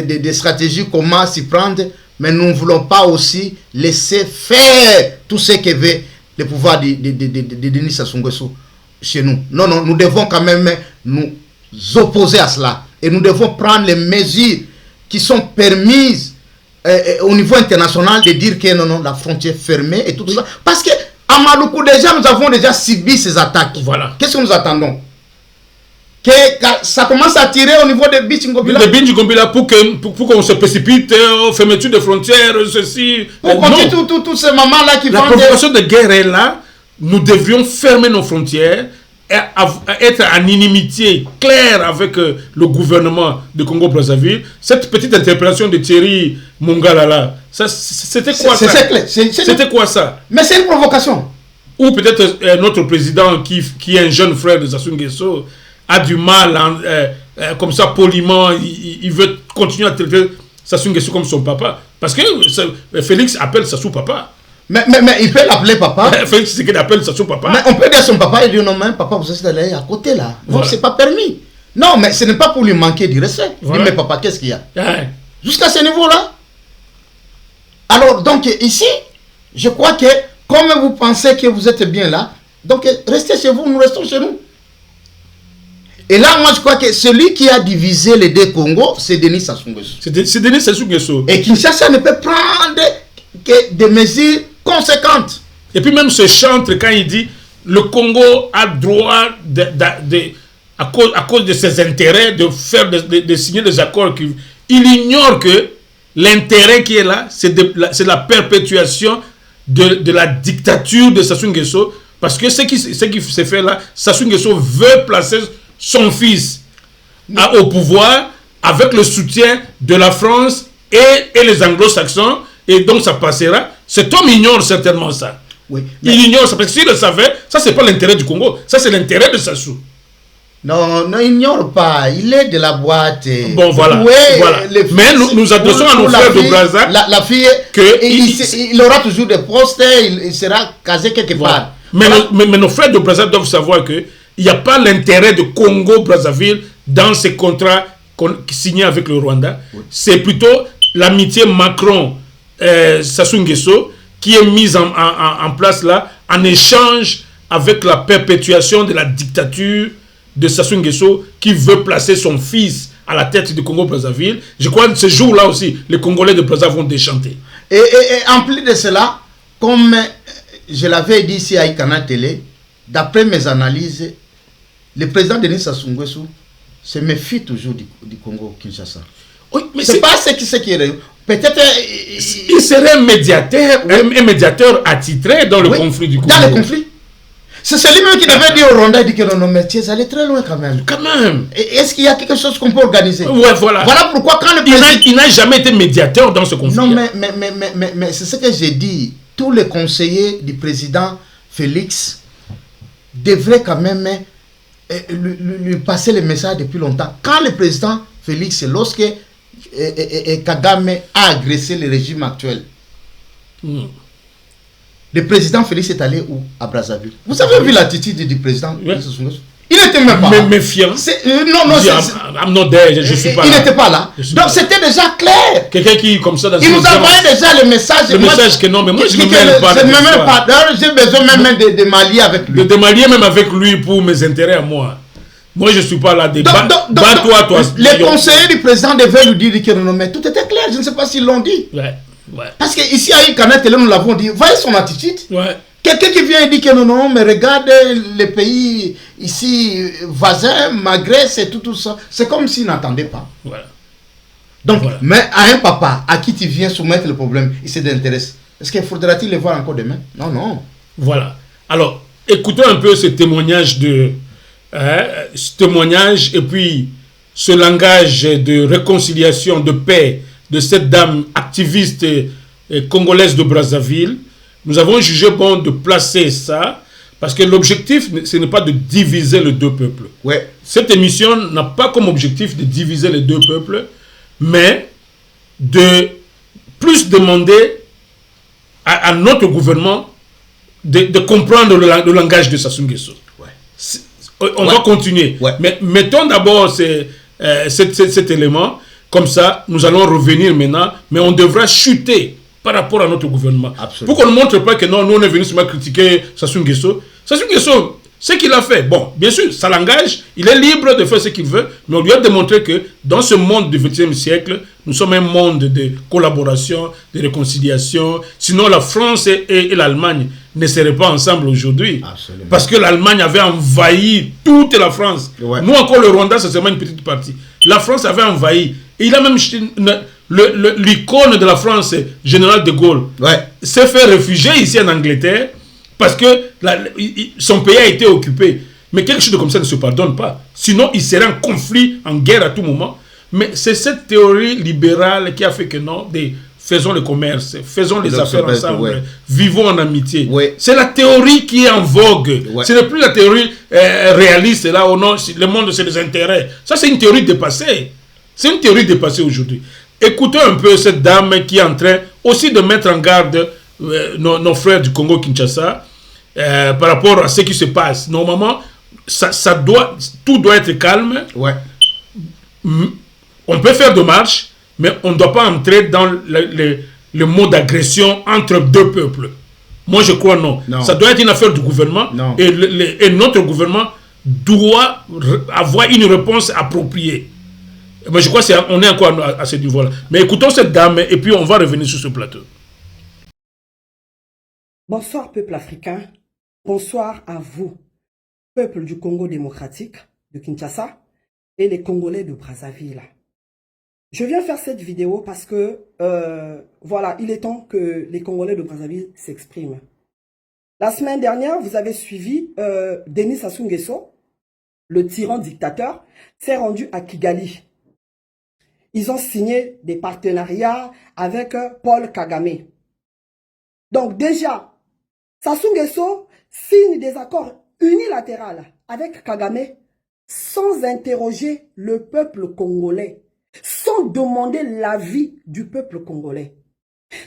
des stratégies, comment s'y prendre, mais nous ne voulons pas aussi laisser faire tout ce que veut le pouvoir de Denis Sassou Nguesso chez nous. Non, nous devons quand même nous opposer à cela. Et nous devons prendre les mesures qui sont permises au niveau international de dire que non, la frontière fermée et tout ça. Parce que à Maluku, déjà, nous avons déjà subi ces attaques. Voilà. Qu'est-ce que nous attendons? Que ça commence à tirer au niveau de Bichingobila. De Bichingobila pour qu'on se précipite aux fermetures de frontières, ceci. Pour continuer tous ces mamans-là qui la provocation de guerre est là. Nous devrions fermer nos frontières, être en inimitié claire avec le gouvernement de Congo-Brazzaville. Cette petite interpellation de Thierry Mongala là, c'était quoi ça? C'était quoi ça? Mais c'est une provocation. Ou peut-être notre président qui est un jeune frère de Sassou Nguesso a du mal, comme ça poliment, il veut continuer à traiter Sassou Nguesso comme son papa. Parce que Félix appelle Sassou papa. Mais il peut l'appeler papa. Félix, c'est qu'il appelle Sassou papa. Mais on peut dire son papa, il dit non, mais papa, vous êtes allé à côté là. Voilà. Donc c'est pas permis. Non, mais ce n'est pas pour lui manquer du respect. Voilà. Mais papa, qu'est-ce qu'il y a? Jusqu'à ce niveau-là. Alors, donc ici, je crois que comme vous pensez que vous êtes bien là, donc restez chez vous, nous restons chez nous. Et là, moi, je crois que celui qui a divisé les deux Congos, c'est Denis Sassou Nguesso. C'est Denis Sassou Nguesso. Et Kinshasa ne peut prendre que des mesures conséquentes. Et puis même ce chantre, quand il dit le Congo a droit, à cause de ses intérêts, de signer des accords, il ignore que l'intérêt qui est là, c'est la perpétuation de la dictature de Sassou Nguesso. Parce que ce qui s'est fait là, Sassou Nguesso veut placer son fils au pouvoir avec le soutien de la France et les anglo-saxons, et donc ça passera. Cet homme ignore certainement ça. Oui, il ignore ça, parce que s'il le savait, ça c'est pas l'intérêt du Congo, ça c'est l'intérêt de Sassou. Non, il n'ignore pas, il est de la boîte. Bon, voilà. Voilà. Mais nous adressons à nos frères de Brazza la fille, il aura toujours des postes, il sera casé quelque part. Mais nos frères de Brazza doivent savoir que il n'y a pas l'intérêt de Congo-Brazzaville dans ces contrats signés avec le Rwanda. Oui. C'est plutôt l'amitié Macron-Sassou Nguesso qui est mise en place là en échange avec la perpétuation de la dictature de Sassou Nguesso qui veut placer son fils à la tête du Congo-Brazzaville. Je crois que ce jour-là aussi, les Congolais de Brazza vont déchanter. Et en plus de cela, comme je l'avais dit ici à Icana Télé, d'après mes analyses, le président Denis Sassou Nguesso se méfie toujours du Congo-Kinshasa. Oui, mais C'est pas ce qui est... Peut-être... il serait un médiateur attitré dans le conflit du Congo. Dans le conflit. C'est celui-même qui devait dire au Rwanda, il dit que non, mais tu es allé très loin quand même. Quand même. Est-ce qu'il y a quelque chose qu'on peut organiser? Ouais, voilà. Voilà pourquoi quand le président... Il n'a jamais été médiateur dans ce conflit. Non, mais c'est ce que j'ai dit. Tous les conseillers du président Félix devraient quand même lui passer le message depuis longtemps. Quand le président Félix, lorsque Kagame a agressé le régime actuel, le président Félix est allé où? À Brazzaville. Vous avez vu l'attitude du président? Il n'était même pas là. Méfiant. Non, je suis pas là. Il n'était pas là. Donc c'était déjà clair. Quelqu'un qui, comme ça, il nous envoyait déjà le message. Le message que non, mais moi je ne me mêle pas. J'ai besoin même de m'allier avec lui. De m'allier même avec lui pour mes intérêts à moi. Moi je ne suis pas là. Bats-toi. Les conseillers du président devaient lui dire que non, mais tout était clair. Je ne sais pas s'ils l'ont dit. Ouais. Parce qu'ici à Canal Télé, nous l'avons dit. Voyez son attitude. Ouais. Quelqu'un qui vient et dit que non, mais regarde les pays ici, voisins, Maghreb, c'est tout ça. C'est comme s'il n'entendait pas. Voilà. Donc, mais à un papa à qui tu viens soumettre le problème, il s'intéresse. Est-ce qu'il faudra-t-il le voir encore demain? Non. Voilà. Alors, écoutons un peu ce témoignage et puis ce langage de réconciliation, de paix de cette dame activiste congolaise de Brazzaville. Nous avons jugé bon de placer ça parce que l'objectif, ce n'est pas de diviser les deux peuples. Ouais. Cette émission n'a pas comme objectif de diviser les deux peuples, mais de plus demander à notre gouvernement de comprendre le langage de Sassou Nguesso. Ouais. On va continuer. Ouais. Mais mettons d'abord cet élément. Comme ça, nous allons revenir maintenant, mais on devra chuter par rapport à notre gouvernement. Absolument. Pour qu'on ne montre pas que non, nous on est venu seulement critiquer Sassou Nguesso. Sassou Nguesso, ce qu'il a fait, bon, bien sûr, ça l'engage, il est libre de faire ce qu'il veut, mais on lui a démontré que dans ce monde du XXe siècle, nous sommes un monde de collaboration, de réconciliation. Sinon, la France et l'Allemagne ne seraient pas ensemble aujourd'hui. Parce que l'Allemagne avait envahi toute la France. Ouais. Nous, encore, le Rwanda, c'est seulement une petite partie. La France avait envahi. Et il a même l'icône de la France, général de Gaulle, s'est fait réfugier ici en Angleterre parce que son pays a été occupé. Mais quelque chose de comme ça ne se pardonne pas. Sinon, il serait en conflit, en guerre à tout moment. Mais c'est cette théorie libérale qui a fait que non, faisons le commerce, faisons les affaires ensemble, vivons en amitié. Ouais. C'est la théorie qui est en vogue. Ouais. Ce n'est plus la théorie réaliste, là où non, le monde c'est des intérêts. Ça, c'est une théorie dépassée. C'est une théorie dépassée aujourd'hui. Écoutez un peu cette dame qui est en train aussi de mettre en garde nos frères du Congo-Kinshasa par rapport à ce qui se passe. Normalement, tout doit être calme. Ouais. On peut faire des marches, mais on ne doit pas entrer dans le mode d'agression entre deux peuples. Moi, je crois non. Ça doit être une affaire du gouvernement. Et notre gouvernement doit avoir une réponse appropriée. Mais je crois qu'on est encore à ce niveau-là. Mais écoutons cette dame et puis on va revenir sur ce plateau. Bonsoir peuple africain. Bonsoir à vous, peuple du Congo démocratique, de Kinshasa, et les Congolais de Brazzaville. Je viens faire cette vidéo parce que, voilà, il est temps que les Congolais de Brazzaville s'expriment. La semaine dernière, vous avez suivi Denis Sassou Nguesso, le tyran dictateur, s'est rendu à Kigali. Ils ont signé des partenariats avec Paul Kagame. Donc déjà, Sassou Nguesso signe des accords unilatéraux avec Kagame sans interroger le peuple congolais, sans demander l'avis du peuple congolais.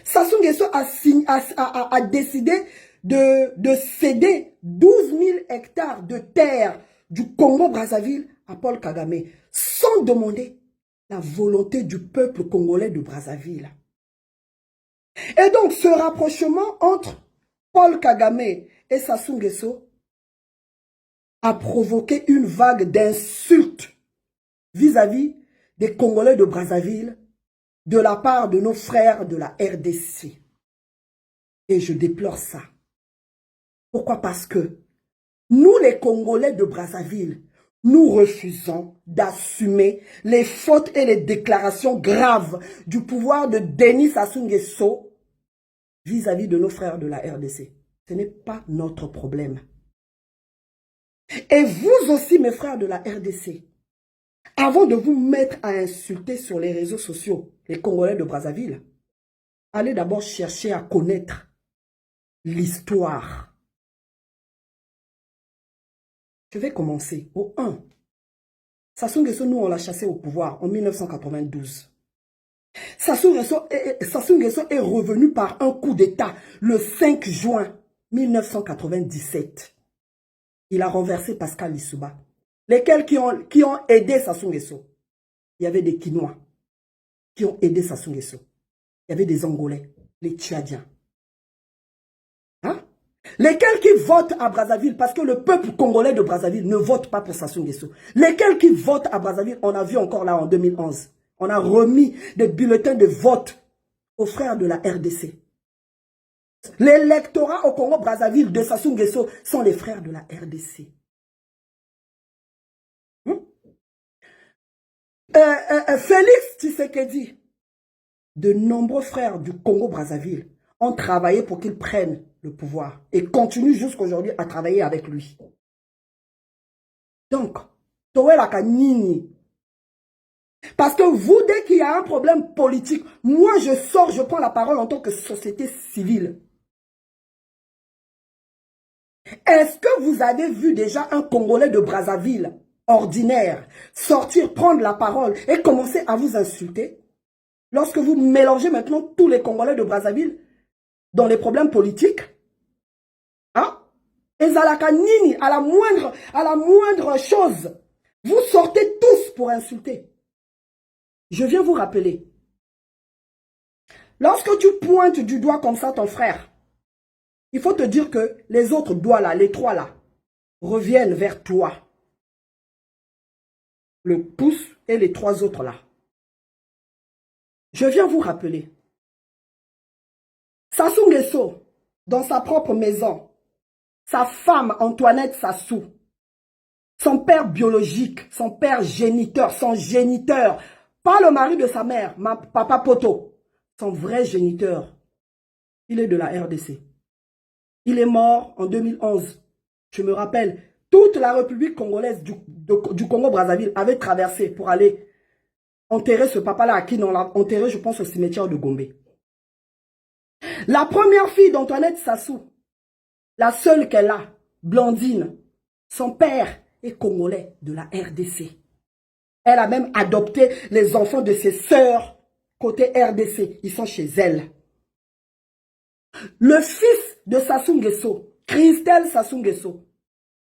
Sassou Nguesso a décidé de céder 12 000 hectares de terre du Congo-Brazzaville à Paul Kagame, sans demander la volonté du peuple congolais de Brazzaville. Et donc, ce rapprochement entre Paul Kagame et Sassou Nguesso a provoqué une vague d'insultes vis-à-vis des Congolais de Brazzaville de la part de nos frères de la RDC. Et je déplore ça. Pourquoi? Parce que nous, les Congolais de Brazzaville, nous refusons d'assumer les fautes et les déclarations graves du pouvoir de Denis Sassou Nguesso vis-à-vis de nos frères de la RDC. Ce n'est pas notre problème. Et vous aussi, mes frères de la RDC, avant de vous mettre à insulter sur les réseaux sociaux les Congolais de Brazzaville, allez d'abord chercher à connaître l'histoire. Je vais commencer au 1. Sassou Nguesso, nous, on l'a chassé au pouvoir en 1992. Sassou Nguesso est revenu par un coup d'État le 5 juin 1997. Il a renversé Pascal Lissouba. Lesquels qui ont aidé Sassou Nguesso? Il y avait des Quinois qui ont aidé Sassou Nguesso. Il y avait des Angolais, les Tchadiens. Hein? Lesquels qui votent à Brazzaville, parce que le peuple congolais de Brazzaville ne vote pas pour Sassou Nguesso. Lesquels qui votent à Brazzaville, on a vu encore là en 2011. On a remis des bulletins de vote aux frères de la RDC. L'électorat au Congo-Brazzaville de Sassou Nguesso sont les frères de la RDC. Félix Tshisekedi, de nombreux frères du Congo-Brazzaville ont travaillé pour qu'il prenne le pouvoir et continuent jusqu'aujourd'hui à travailler avec lui. Donc, Towela Kanini. Parce que vous, dès qu'il y a un problème politique, moi je sors, je prends la parole en tant que société civile. Est-ce que vous avez vu déjà un Congolais de Brazzaville ordinaire sortir, prendre la parole et commencer à vous insulter? Lorsque vous mélangez maintenant tous les Congolais de Brazzaville dans les problèmes politiques, hein? Et Zalaka Nini, à la moindre chose, vous sortez tous pour insulter. Je viens vous rappeler, lorsque tu pointes du doigt comme ça ton frère, il faut te dire que les autres doigts là, les trois là, reviennent vers toi. Le pouce et les trois autres là. Je viens vous rappeler. Sassou Nguesso, dans sa propre maison, sa femme Antoinette Sassou, son père biologique, son père géniteur, son géniteur, pas le mari de sa mère, papa Poto, son vrai géniteur, il est de la RDC. Il est mort en 2011. Je me rappelle, toute la République congolaise du Congo-Brazzaville avait traversé pour aller enterrer ce papa-là, à qui on l'a enterré, je pense, au cimetière de Gombe. La première fille d'Antoinette Sassou, la seule qu'elle a, Blandine, son père est congolais de la RDC. Elle a même adopté les enfants de ses sœurs côté RDC. Ils sont chez elle. Le fils de Sassou Nguesso, Christelle Sassou Nguesso,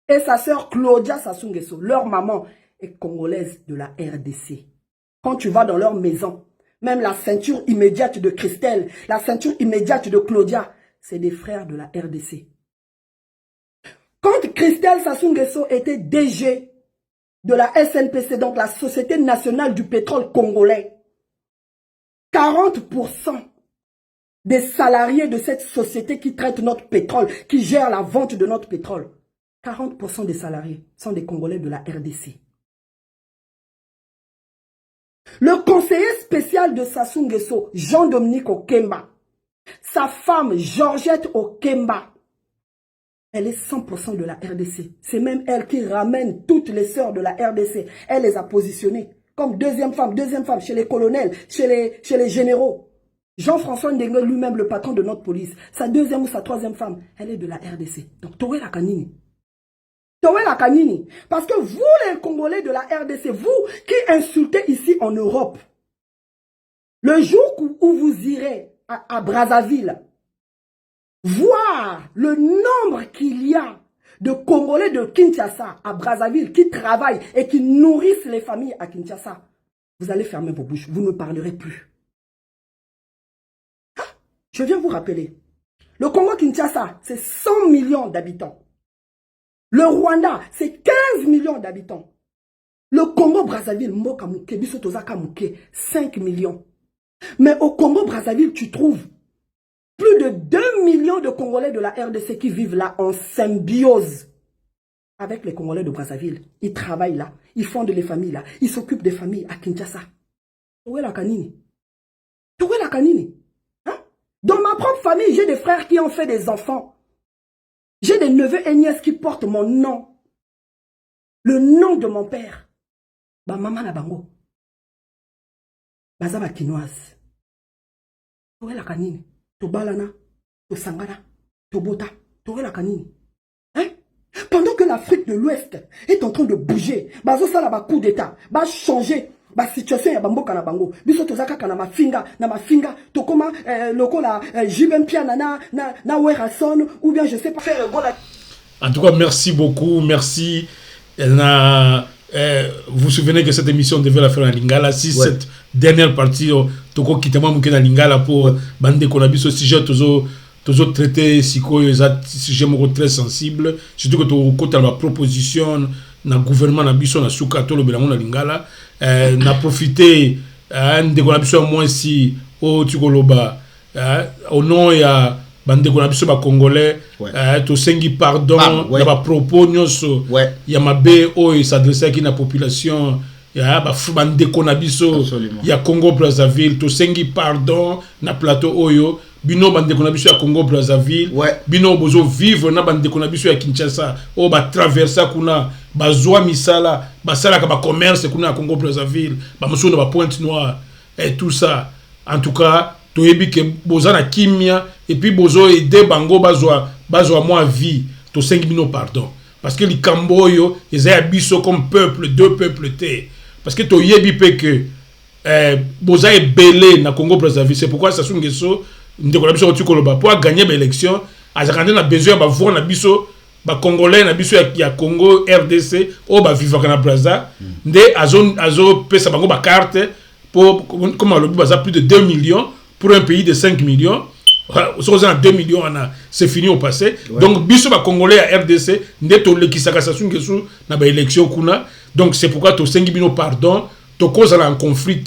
et sa sœur Claudia Sassou Nguesso, leur maman est congolaise de la RDC. Quand tu vas dans leur maison, même la ceinture immédiate de Christelle, la ceinture immédiate de Claudia, c'est des frères de la RDC. Quand Christelle Sassou Nguesso était DG de la SNPC, donc la Société Nationale du Pétrole Congolais, 40% des salariés de cette société qui traite notre pétrole, qui gère la vente de notre pétrole, 40% des salariés sont des Congolais de la RDC. Le conseiller spécial de Sassou Nguesso, Jean-Dominique Okemba, sa femme Georgette Okemba, elle est 100% de la RDC. C'est même elle qui ramène toutes les sœurs de la RDC. Elle les a positionnées comme deuxième femme chez les colonels, chez les généraux. Jean-François Ndengue, lui-même le patron de notre police, sa deuxième ou sa troisième femme, elle est de la RDC. Donc, Towela Kanini. Towela Kanini. Parce que vous, les Congolais de la RDC, vous qui insultez ici en Europe, le jour où vous irez à Brazzaville, voir le nombre qu'il y a de Congolais de Kinshasa à Brazzaville qui travaillent et qui nourrissent les familles à Kinshasa, vous allez fermer vos bouches, vous ne parlerez plus. Je viens vous rappeler, le Congo-Kinshasa, c'est 100 millions d'habitants. Le Rwanda, c'est 15 millions d'habitants. Le Congo-Brazzaville, 5 millions. Mais au Congo-Brazzaville, tu trouves plus de 2 millions de Congolais de la RDC qui vivent là en symbiose. avec les Congolais de Brazzaville. Ils travaillent là, ils fondent les familles là, ils s'occupent des familles à Kinshasa. Où est la canine? Où est la canine? Hein? Dans ma propre famille, j'ai des frères qui ont fait des enfants. J'ai des neveux et nièces qui portent mon nom. Le nom de mon père. Ba maman na bango. Bazaba kinoise. Où est la canine? To balana, to sangana, to bota, to est la canine? Hein? Pendant que l'Afrique de l'Ouest est en train de bouger, bazo sala ba coup d'état, ba changer, ba situation ya bamboka na bango. Biso tozaka kana mafinga, to koma loko la Jibem Piana na Werason ou bien je sais pas faire gola. En tout cas, merci beaucoup, merci. Vous vous souvenez que cette émission devait la faire en Lingala. Si cette dernière partie, Toko Kitama Mouké na Lingala pour Bande Konabiso, sujet toujours traité, sujet très sensible, surtout que tu as la proposition na gouvernement na biso na Soukato le Belango na Lingala, na profité de Konabiso moins si au Tukoloba, au nom ya Bande Konabiso ba Congolais, to sengi pardon, na ba propos nyonso, ya mabe o s'adresser à la population. Ya ba Bande Konabiso ya Congo Brazzaville, to sengi pardon na plateau oyo. Bino Bande Konabiso ya Congo Brazzaville, bino bozo vivre na Bande Konabiso ya Kinshasa, o ba traverser kuna bazwa misala, basala ka ba commerce kuna ya Congo Brazzaville, ba moso na ba Pointe Noire et tout ça. En tout cas, to yebi ke boza na kimia et puis bozo aider bango bazwa moi vie, to sengi bino pardon. Parce que les Camboyo, ils ont biso comme peuple, deux peuples té. Parce que to yebi pe que boza est belé na Congo Brazzaville, c'est pourquoi ça songe so pour gagner l'élection, a besoin de voir na biso ba congolais na biso ya Congo RDC o ba vivre na Brazza nde azo pesa bango ba carte pour comme le baza plus de 2 millions pour un pays de 5 millions. Si on a 2 millions, c'est fini au passé. Donc biso ba congolais à RDC nde to le kisaka sasu ngesu na ba élection kuna. Donc c'est pourquoi to 5 millions pardon, to cause en conflit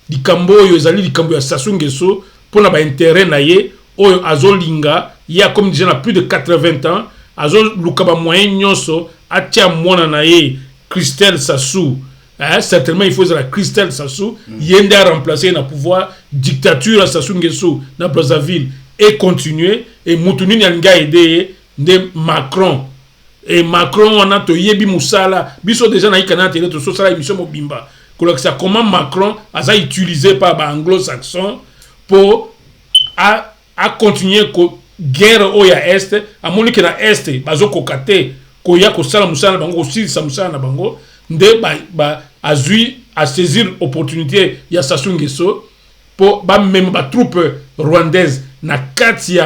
di Camboyo ezali di Camboyo sasu ngesu pour na ba intérêt na ye oyo azolinga ya comme déjà na plus de 80 ans azo lukaba moyen nyonso atia mona na ye Christelle Sassou. Certainement il faut la Christelle Sassou yende a remplacer na pouvoir dictature à Sassou Nguesso na Brazzaville et continuer et mutuni nyanga aider de Macron et Macron on a to yebi musala biso déjà na ikana télé to so sala émission mobimba comment Macron a utilisé par ba anglo-saxon pour à continuer la guerre au est à monique na est bazo kokate ko ya ko sala musala bango aussi sa musala na bango nde ba azui à saisir opportunité ya Sassou Nguesso pour ba même ba troupe rwandaise na kati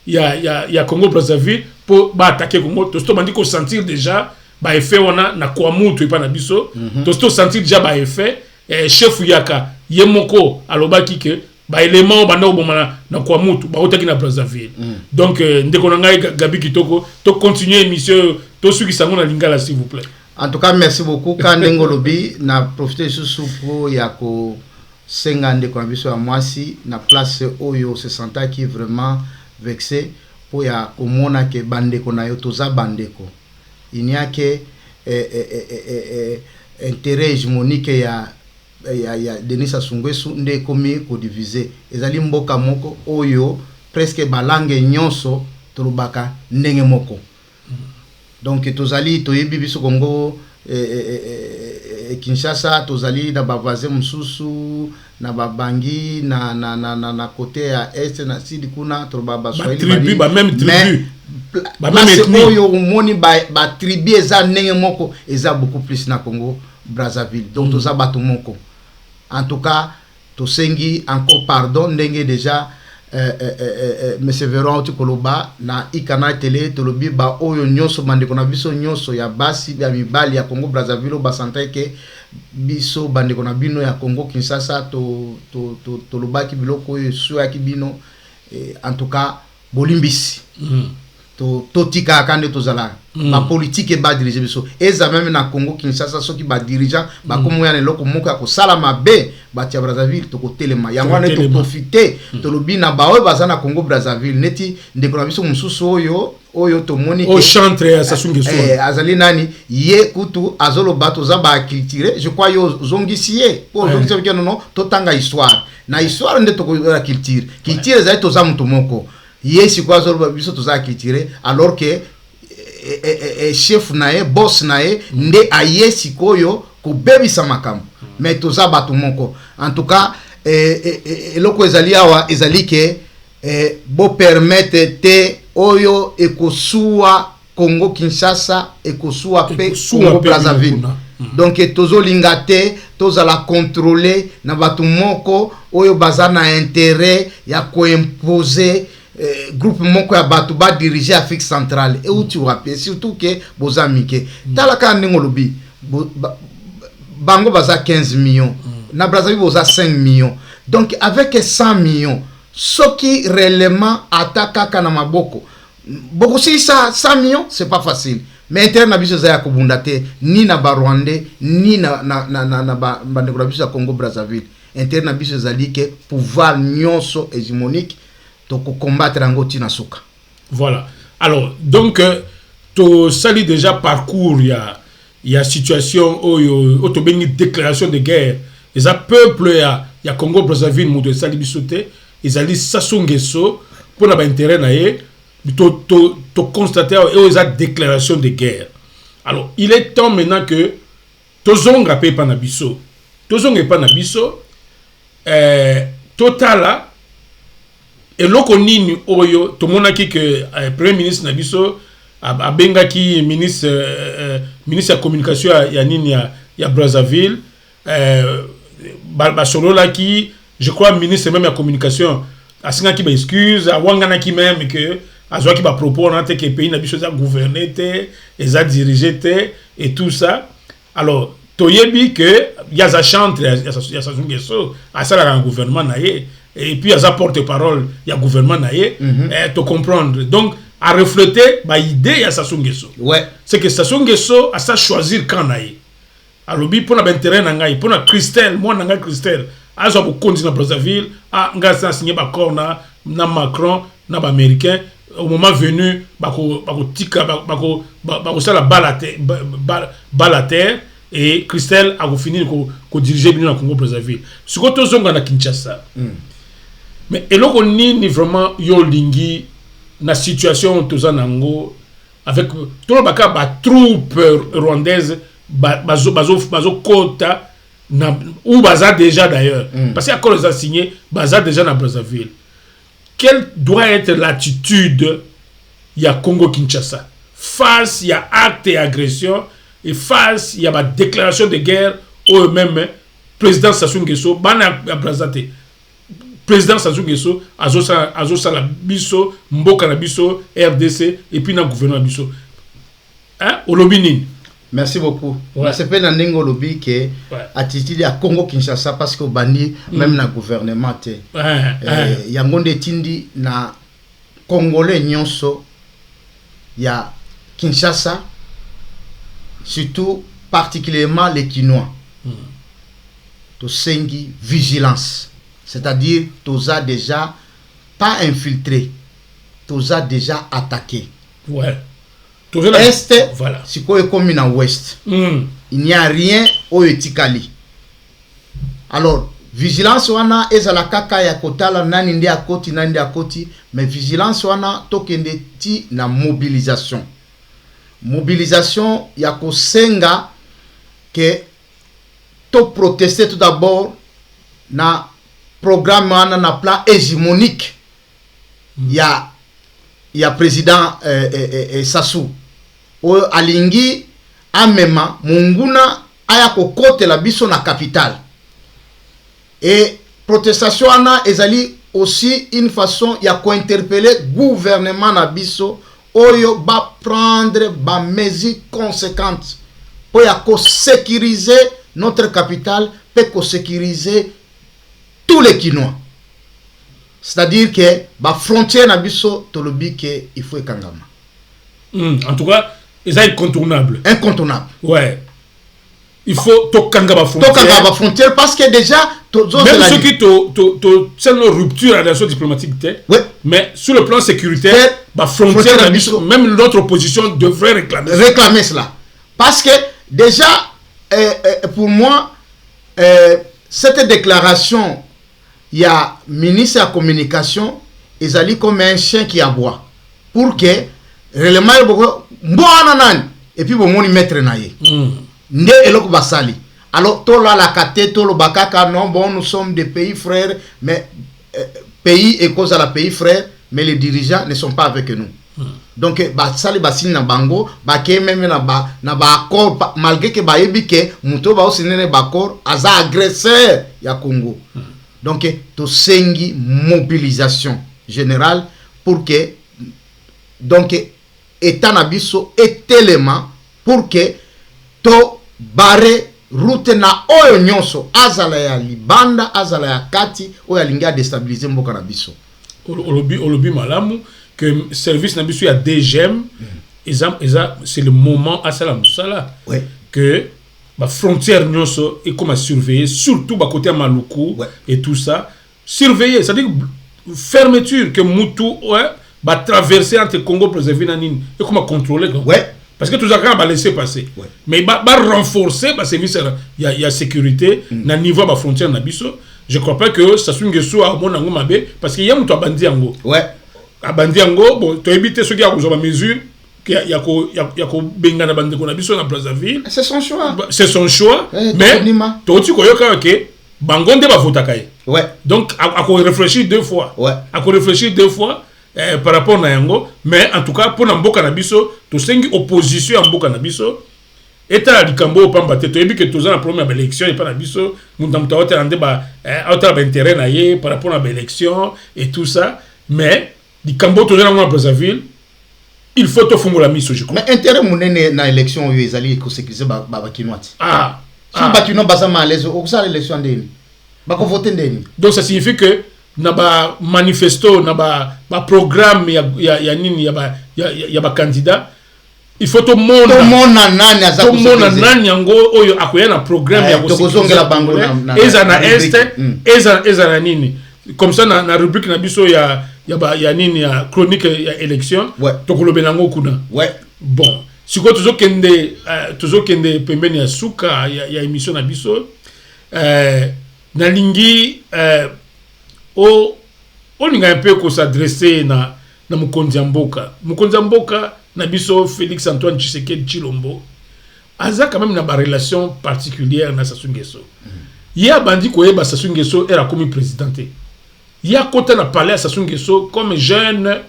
ya Congo Brazzaville pour ba attaquer Congo to sto bandi ko sentir déjà ba effet wana na kwa mutu pa na biso to sto sentir déjà ba effet chef yaka yemoko alobaki ke ba élément banda obomana na kwa mutu ba otaki na Brazzaville. Donc ndeko na ngai Gabi Kitoko to continuer émission to suki sango na Lingala s'il vous plaît. En tout cas merci beaucoup Kandengo Lobi na profiter sous pour ya ko senga ndeko na biso ya mwasi na place oyo se senta qui vraiment vexé pour ya komona ke bandeko na yo toza bandeko. Il n'y a que intérêt hégémonique ya Denis Sassou Nguesso nde komi ko diviser ezali mboka moko oyo presque balangue nyonso tolobaka ndenge moko. Donc tozali toyebi biso Congo Kinshasa tozali na bavaze mususu na babangi na côté ya est na sud kuna tolobaba Swahili ba même tribu ba même ethnie oyo moni ba tribu eza ndenge moko eza beaucoup plus na Congo Brazzaville. Donc toza bato moko. En tout cas, tosengi encore pardon ndenge déjà monsieur Véron Tikoloba na ikana télé tolobi ba oyo nyonso bandeko na biso nyonso ya basi ya mibali ya Congo Brazzaville ba santeke biso bandeko na bino ya Congo Kinshasa tolobaki biloko oyo suya kibino en tout cas bolimbisi totika kande tozala ba politique ba diriger biso eza même na Congo Kinshasa soki ba dirigeant ba komo ya loko moko ya kosala mabe ba tia Brazzaville to kotelema yango ne to profiter to lobi na ba oyo baza na Congo Brazzaville neti ndeko na biso mususu oyo to moni au chantre ya Sassou Nguesso azali nani ye kutu azolo bato za ba culture je crois yo zongisier pour zongisier que non to tanga histoire na histoire nde to ko culture za to za mutu moko yesi kwa zolo biso to za culture alors que chef nae boss nae nde ayesi koyo ko bebisa makambo mais to za bato moko en tout cas eloko ezali awa ezali ke bo permettre te oyo ekosuwa Congo Kinshasa ekosuwa pe Congo Brazzaville donc tozolinga te tozala contrôler na bato moko oyo baza na intérêt ya ko imposer groupe moko ya bato ba diriger Afrique centrale et où tu rappelles surtout que bozamike talaka ndingo lobi bango baza 15 millions na Brazzaville boza 5 millions donc avec 100 millions soki réellement attaque na maboko beaucoup si ça 100 millions c'est pas facile mais interne na biso za ya kobundate ni na ba Rwandais ni na bande ko biso ya Congo Brazzaville interne na biso zali ke pouvoir nyonso hégémonique to ko combattre ngo tina suka. Voilà. Alors donc to sali déjà parcours ya situation oyo to bengi déclaration de guerre les peuple ya Congo Brazzaville muto sali bisote ezali Sassou Nguesso pour na ba intérêt na ye to constater eza déclaration de guerre. Alors il est temps maintenant que tozonga pe pa na biso totala eloko nini oyo tomonaki que premier ministre na biso abengaki ministre ya communication ya nini ya Brazzaville basololaki je crois ministre même ya communication asingaki ba excuse awanganaki même que azwaki ba propos na te que pays na biso za gouverner te eza diriger te et tout ça. Alors toyebi que yaza chantre ya Sassou Nguesso asala na gouvernement na ye et puis yaza porte-parole ya gouvernement na ye to comprendre donc à refléter ba idée ya Sassou Nguesso. Ouais, c'est que Sassou Nguesso a sa choisir quand na ye alobi pona ba intérêt na ngai pona Christelle moi na ngai Christelle azo ko continuer na Brazzaville nga sa signer ba corps na Macron na ba américain au moment venu bako tika bako sala balater et Christelle a fini ko diriger bien na Congo Brazzaville siko to zonga na Kinshasa mais eloko ni vraiment yo lingi na situation tozanango avec tout baka ba troupe rwandaise bazo kota na ou baza déjà d'ailleurs parce que accord les a signé baza déjà na Brazzaville. Quelle doit être l'attitude ya Congo Kinshasa face ya acte et agression et face ya ba déclaration de guerre au même président Sassou Nguesso bana Brazzaville président Sassou Nguesso azosa la biso mboka na biso RDC et puis na gouvernement biso olobini. Merci beaucoup. C'est pas dans ningo lobby que attitude à Congo Kinshasa parce que bandi même na gouvernement te. Yangonde tindi na Congolais nyonso ya Kinshasa surtout particulièrement les Kinois. To sengi vigilance. C'est-à-dire toza déjà pas infiltré. Toza déjà attaqué. Ouais. Est, voilà. Si quoi est comme dans ouest. Il n'y a rien au etikali. Alors, vigilance wana ezala kaka ya kotala nani ndi akoti, mais vigilance wana tokende ti na mobilisation. Mobilisation ya kosenga que to protester tout d'abord na programme wana na plan hégémonique ya président Sassou o alingi amema munguna aya kokote la biso na capitale et protestation ana ezali aussi une façon ya ko interpeller gouvernement na biso oyo ba prendre ba mesures conséquentes pour ya ko sécuriser notre capitale pour ko sécuriser tous les Kinois. C'est-à-dire que ba frontière na biso tolobi que il faut ekangama. En tout cas, c'est incontournable. Incontournable. Ouais. Il faut tokanga ba frontière parce que déjà même ceux qui c'est une rupture à la relation diplomatique mais sur le plan sécuritaire ba frontière même notre opposition devrait réclamer cela parce que déjà pour moi cette déclaration il y a ministre de la communication ils allaient comme un chien qui aboie pour que réellement et puis bon mettre naie nde eloko basali alors tola la kate tolo bakaka non bon nous sommes des pays frères mais pays et cause à la pays frères mais les dirigeants ne sont pas avec nous donc basali basini na bango ba ke même na ba accord malgré que ba yebi ke muto ba osinene ba accord aza agresseur ya Congo donc to sengi mobilisation générale pour que donc état na biso etelema pour que to bare route na oyo nyonso azala ya libanda azala ya kati oyo alinga déstabiliser mboka na biso olobi malamu que service na biso ya DGM c'est le moment à sala musala que ba frontière nyonso et comme à surveiller surtout ba côté Maluku et tout ça surveiller c'est à dire fermeture que mutu ba traverser entre Congo Brazzaville et comme à contrôler parce que tout ça va laisser passer mais il va renforcer le service il y a sécurité na niveau de frontière na biso je crois pas que ça soit une à mon mabe parce qu'il y a mutu abandi yango abandi yango bon to éviter ceux qui a besoin de mesures que y a ko benga na bande ko na biso na Brazzaville c'est son choix mais to tu koyoka que bangonde ba votaka donc à ko réfléchir deux fois par rapport à yango mais en tout cas pour mboka na biso to sengi opposition à mboka na biso eta likambo pamba te to yebi que toza na première élection et pas na biso muta wote ande ba intérêt na ye par rapport à l'élection et tout ça mais likambo toza na Brazzaville il faut to fungola miso je crois mais intérêt munene na élection yo ezali ko sécuriser ba kinwati si ba kino basa malaise o kusala élection ndeni ba ko voter ndeni donc ça signifie que na ba manifesto na ba programme ya nini ya ba candidat il faut to mona nani aza to mona nani yango oyo akoya na programme ya kozongela bango na eza na este eza na nini comme ça na rubrique na biso ya nini ya chronique ya élection to kolobe nango kuna bon siko tozokende pembeni ya suka ya émission na biso na lingi on a un peu qu'on s'adresser na mukonzi mboka na biso Félix Antoine Tshisekedi Tshilombo aza quand même na ba relation particulière na Sassou Nguesso ya bandi koyeba Sassou Nguesso era comme présidenté ya côté na palais Sassou Nguesso comme jeune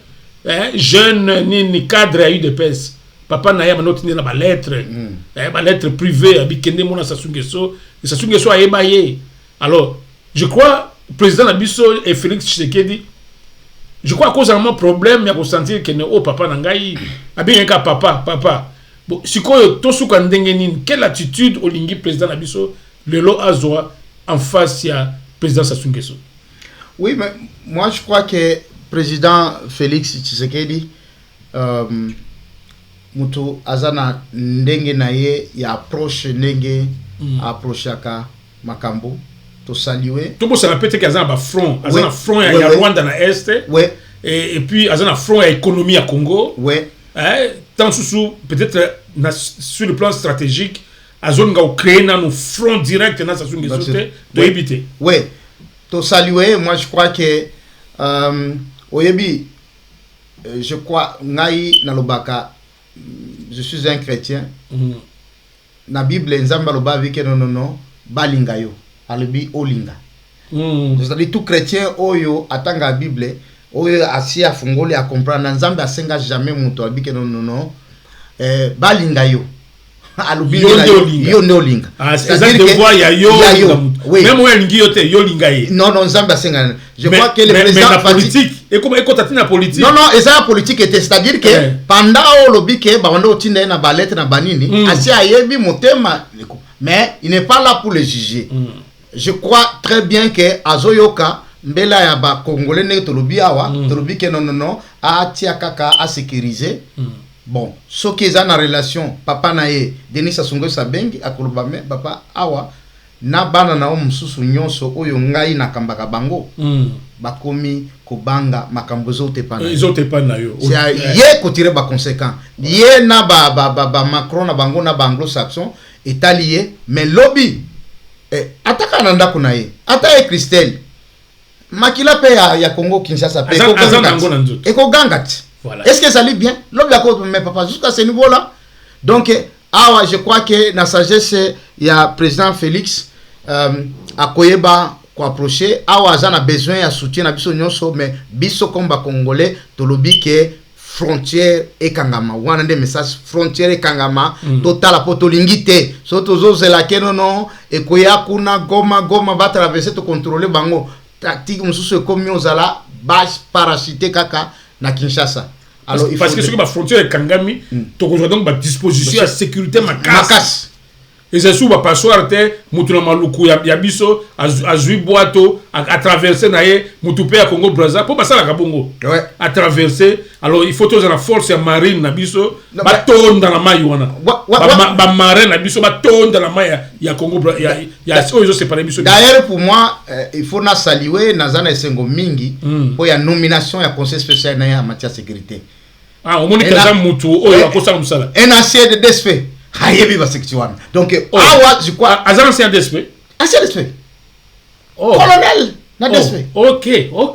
ni cadre à UDPS papa na ya manoti na ba lettre privée abikende mona Sassou Nguesso a émaillé alors je crois président Nabiso et Félix Tshisekedi je crois cause un problème ya ko sentir que ne papa nangai abinga papa bon sikoyo to suka ndenge nini quelle attitude olingi président Nabiso lelo azwa en face ya président Sassou Nguesso. Oui mais moi je crois que président Félix Tshisekedi mutu azana ndenge na ye ya approche ndenge approche aka makambo to saluer tout ça répète que azana ba front azana front ya Rwanda na est et puis azana front ya économie à Congo tant sous peut-être sur le plan stratégique azone ga créer na front direct na Sassou Nguesso to éviter to saluer moi je crois que oyebi je crois ngai na lobaka je suis un chrétien na Bible nzamba loba vike non balinga yo alobi olinga c'est-à-dire tout chrétien oyo atanga Bible oyo asi afungoli a comprendre nzamba asenga jamais muto abike non balinga yo alobi yo olinga c'est-à-dire que voir ya yo même oyo lingi yo te yo linga ye non nzamba asenga je crois que le président la politique et comme la politique non eza la politique était c'est-à-dire que pendant olobi ke ba ndo tinda na ba lettre na banini asi ayebi motema mais il n'est pas là pour le juger je crois très bien que azoyoka mbela ya ba congolais ne tolobi awa tolobi ke non a tia kaka a sécuriser bon soki eza na relation papa na ye Denis Sassou Nguesso abengi akoloba me papa awa na bana na o mususu nyonso oyo ngai nakambaka bango bakomi kobanga makambo ezotepana ezotepana yo ye kotire ba conséquent ye na ba Macron na bango na ba anglo-saxon etalié mais lobby ataka na ndako na ye ata e Christelle makila pe ya Congo Kinshasa pe eko gangati. Voilà. Est-ce que ça allait bien? L'homme d'accord, mais papa, jusqu'à ce niveau-là. Donc, je crois que la sagesse, il y a président Félix à Koyeba ko approcher. On a besoin de soutien à biso nyonso, mais biso komba congolais, tolobi ke frontière et kangama. On a des messages frontière et kangama. Total apotolingite. Soto zo zela keno no et koya kuna goma va traverser to contrôler bango. Tactique mususu comme ozala base parachute kaka na Kinshasa. Alors, parce que ce que la frontière est Kangami, tu as donc la disposition à sécurité macasse. Et c'est sous la passoire, Moutouna Maloukou, Yabiso, à Zui Boato, à traverser Naye, Moutoupe à Congo Brazza, pour passer à la Kabongo. À traverser. Alors il faut tous la force marine, Nabiso, baton dans la maille. Marin, Nabiso, baton dans la maille, il y a Congo Brazza, il y a séparé. D'ailleurs, pour moi, il faut saluer Nazana et Sengo Mingi pour la nomination et le conseil spécial en matière de sécurité. Ah, au moins, il y a un moutou, un ancien de DSP. Donc, je crois. Ancien DSP. Ancien DSP. Colonel, na DSP. Ok.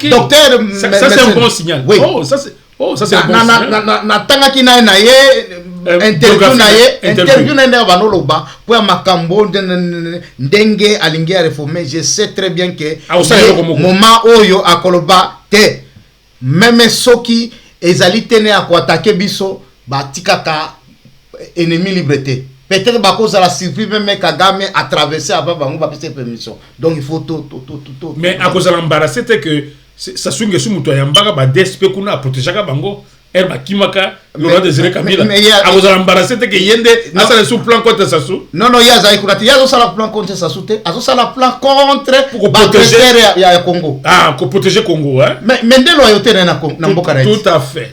Docteur, ça c'est un bon signal. Oui. Ça c'est un bon signal. Na tangaki na interview na banoloba pour makambo ndenge alingi a réformer. Je sais très bien que moment oyo akoloba te même soki ezali tene a attaquer biso batikaka ennemi liberté. Peut-être parce que la surprise même Kagame a traversé avant bango ba pese permission. Donc il faut tout. Mais à cause de l'embarrassé c'est que ça swingue sous muto yambaka ba DSP kuna a protéger ka bango. Herba Kimaka, Laurent Désiré Kabila. À cause de l'embarrassé c'est que yende na ça sous plan contre Sassou. Non, ya za ikunati ya zo sala plan contre Sassou te. Azo sala plan contre pour protéger ya Congo. Ah, pour protéger Congo hein. Mais de loyauté na mboka na. Tout à fait.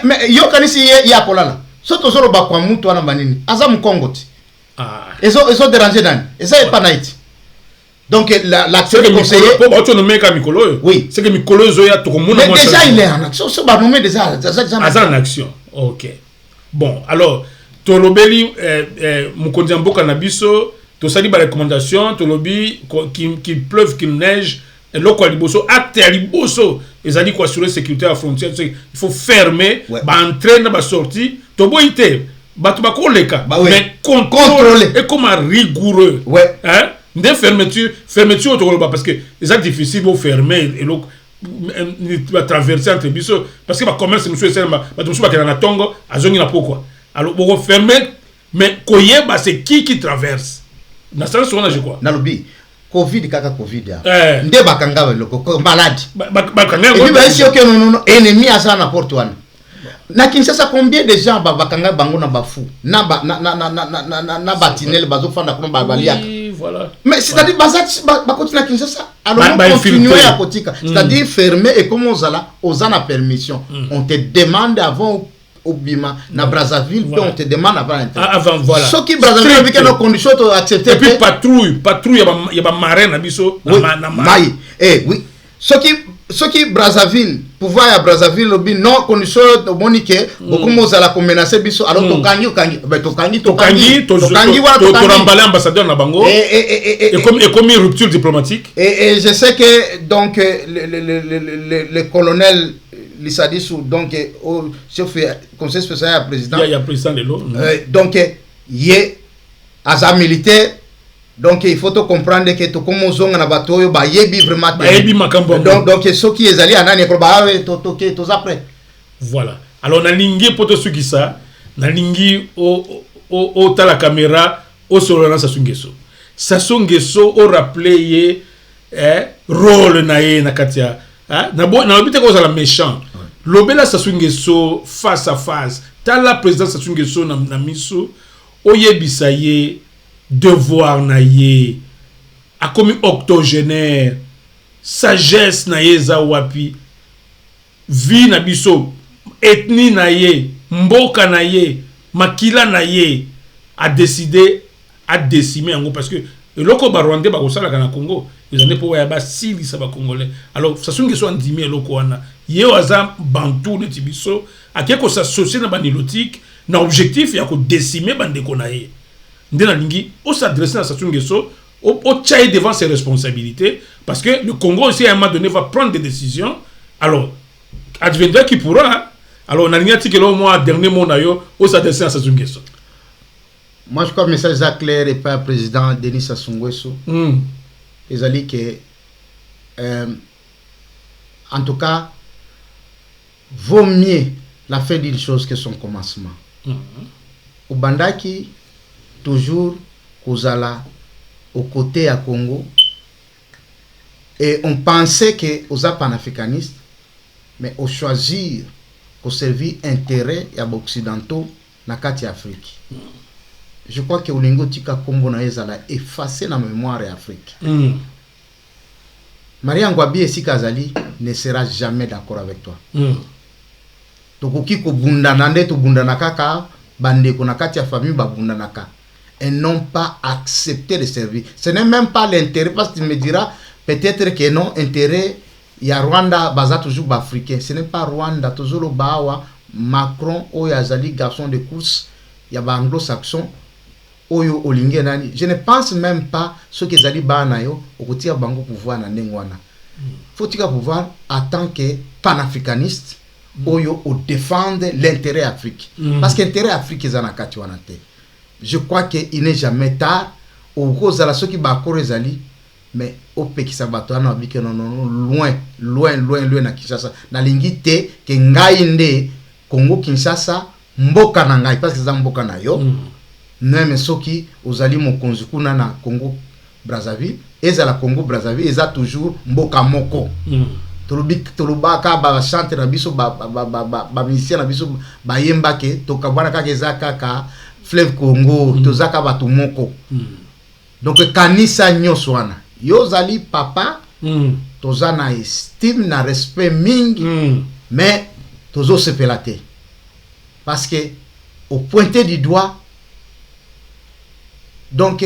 Mais yo kanisi ya kolala. Soto zolo ba kwa mutu wana manini aza mkongo ti ezo déranger nani eza pas naiti donc l'action du conseiller pour ba autonomie ka mikolo oui c'est que mikolo zo ya to komona mais déjà il est en action so ba nommer déjà en action. OK bon alors to lobeli mukonzi mboka na biso to sali ba recommandation to lobi qu'il pleuve qu'il neige et loko liboso acte liboso ezali ko assurer sécurité à la frontière il faut fermer ba entraîner ba sortie to boité ba to ba koleka mais contrôler et comme rigoureux hein des fermeture to parce que c'est difficile de fermer et loko va traverser entre biso parce que ba commerce monsieur selma ba to ba kana tongo azongi na pourquoi alors bon fermer mais koyeba c'est qui traverse na sens on a je crois na lobby Covid kaka Covid ya nde bakanga loko malade bakanga et puis ba si ok non ennemi à ça na porte one na Kinshasa combien de gens bakanga bango na bafu na batinel bazo fanda kuma balia voilà mais c'est-à-dire ba continuer à Kinshasa alors on continue à kotika c'est-à-dire fermer et comme aux ana permission on te demande avant au Bima na Brazzaville on te demande avant voilà ce qui Brazzaville avec nos conditions to accepter et puis patrouille y a ba marin na biso na mai oui ce qui Brazzaville pouvoir à Brazzaville lobi non condition de monique beaucoup moza la menacer biso alors to kangi voilà to remballer ambassadeur na bango et comme une rupture diplomatique et je sais que donc le colonel Lissadissou donc au chef conseil spécial à président il y a président de l'eau donc il est agent militaire. Donc il faut comprendre que tout comme on a bateau ba yebi vraiment donc ce qui est allé anani ko ba to après voilà alors na lingi poto suki ça na lingi o ta la caméra au solana Sassou Nguesso au rappeler rôle na ye na katia na obite ko la méchant lobela Sassou Nguesso face à face ta la président Sassou Nguesso na miso o yebisa ye devoir na ye a comme octogénaire sagesse na ye za wapi vie na biso ethnie na ye mboka na ye makila na ye a décidé à décimer en gros parce que loko ba Rwandais ba kosala kana Congo ils ont pas ya ba sili ça ba congolais alors ça sont que soit ndimi loko wana ye waza bantu le tibiso akeko s'associer na banilotique na objectif ya ko décimer bandeko na ye ndena lingi o s'adresser à Sassou Nguesso au tchaï devant ses responsabilités parce que le Congo aussi à un moment donné va prendre des décisions alors adviendra qui pourra alors on a rien dit que au moins dernier mot na yo au s'adresser à Sassou Nguesso. Moi, je crois que le message est clair et pas le président Denis Sassou Nguesso. Ils ont dit que, en tout cas, vaut mieux la fin d'une chose que son commencement. Au Bandaki, toujours, Kozala, aux côtés à Congo, et on pensait que aux panafricanistes, mais au choisir, au servir intérêt et occidentaux, dans la Afrique. Je crois que Olingo Tika Kombo na ezala effacé dans la mémoire de l'Afrique. Maria Ngwabi et Sikazali ne sera jamais d'accord avec toi. Tokoki ko bundanande to bundanaka ka bande ko nakati ya famille ba bundanaka. Et non pas accepter de servir. Ce n'est même pas l'intérêt parce que tu me diras peut-être que non intérêt il y a Rwanda baza toujours africain. Ce n'est pas Rwanda toujours le bawa Macron ou yazali garçon de course il y a anglo-saxon. Oyo olinge nani je ne pense même pas ce que zali bana yo okotia bango pouvoir na ndengwana faut tika pouvoir en tant que panafricaniste oyo o défendre l'intérêt Afrique parce que l'intérêt Afrique ezana kati wana te je crois que il n'est jamais tard au kozala ceux qui ba korezali mais au pekisa bato na bike non loin na Kinshasa na lingi te ke ngai nde Congo Kinshasa mboka na ngai parce que za mboka na yo même soki ozali mokonzi kuna na Congo Brazzaville ezala Congo Brazzaville eza toujours mboka moko tolubaka ba chante na biso ba musicien na biso ba yemba ke tokabwana kaka ezaka ka fleuve Congo tozaka batu moko donc kanisa nyonso wana yo zali papa tozana estime na respect mingi mais tozo sepela te parce que au pointer du doigt donc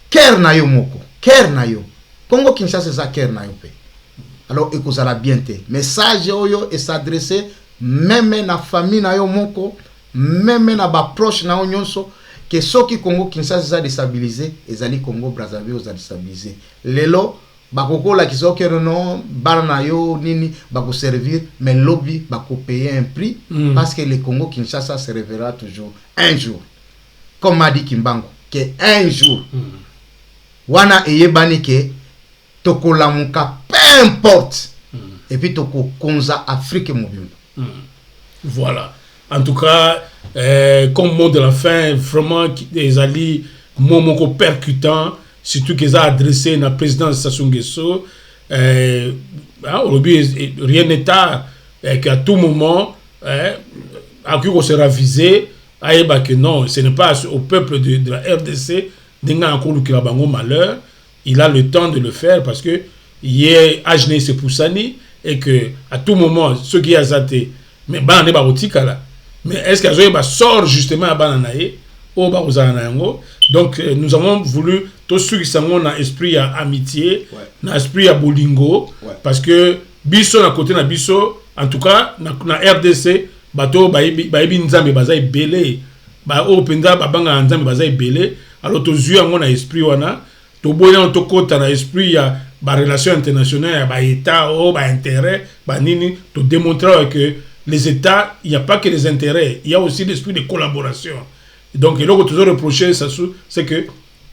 ker na yo moko ker na yo Congo Kinshasa za ker na yo pe alors ekozala bien te message oyo et s'adresser même na famille na yo moko même na ba proche na yo nyonso que soki Congo Kinshasa za déstabiliser ezali Congo Brazzaville za déstabiliser lelo bakokola kisoke non bana yo nini bako servir mais lobby bako payer un prix parce que le Congo Kinshasa se révélera toujours un jour comme a dit Kimbangu que un jour wana eyebani ke tokolamuka peu importe et puis toko konza Afrique mobile. Voilà, en tout cas comme mot de la fin vraiment des alliés momoko percutant surtout qu'ils ont adressé na président Sassou Nguesso rien n'est tard qu'à tout moment à qui on sera visé aïba que non, ce n'est pas au peuple de la RDC d'enga encore le bango malheur, il a le temps de le faire parce que hier Ajne se poussani et que à tout moment ceux qui a zaté mais ban ne ba otikala mais est-ce que ba sort justement à bananaye au ba uzanango donc nous avons voulu tous ceux qui sont dans esprit à amitié na esprit à bolingo parce que biso na côté na biso en tout cas na RDC bato bayebi nzambe baza ebele ba openda babanga nzambe baza ebele alors to zuya ngona esprit wana to boya to kota na esprit ya ba relation internationale ya ba état o ba intérêt ba nini to démontrer que les états il y a pas que les intérêts il y a aussi l'esprit de collaboration donc et là que toujours reprocher ça c'est que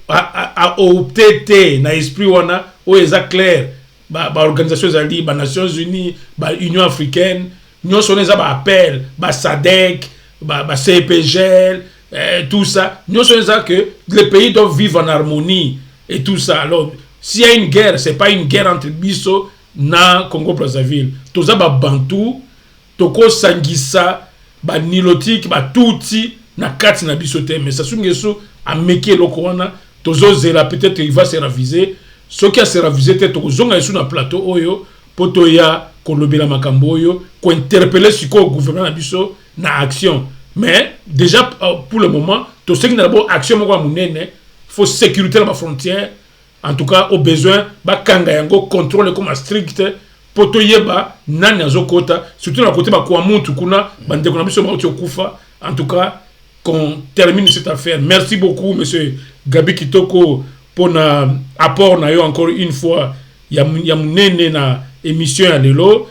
a opté na esprit wana o eza clair ba organisation zali ba Nations Unies ba Union africaine nous sommes des appels, SADC, CPGL, tout ça. Nous sommes que les pays doivent vivre en harmonie et tout ça. Alors, s'il y a une guerre, ce n'est pas une guerre entre Bisso et Congo Brazzaville. Tout ça, Bantu, Toko Sangisa, Nilotique, Touti, na kati na Bisso te. Mais ça, c'est a meke lokoana, Tozo Zela, peut-être qu'il va se raviser. Ce qui a se ravisé, Tozo Zonga sur un plateau, Oyo, Potoya, Kolobela Makamboyo, ko interpeller siko gouvernement na biso na action. Mais déjà, pour le moment, tout ce qui est d'abord action, il faut sécurité dans la frontière. En tout cas, au besoin, il contrôle comme strict. Pour tout yeba, nani azokota, surtout dans le côté Kouamoutou, en tout cas, qu'on termine cette affaire. Merci beaucoup, monsieur Gabi Kitoko, pour l'apport encore une fois. Il y a une émission à l'élo.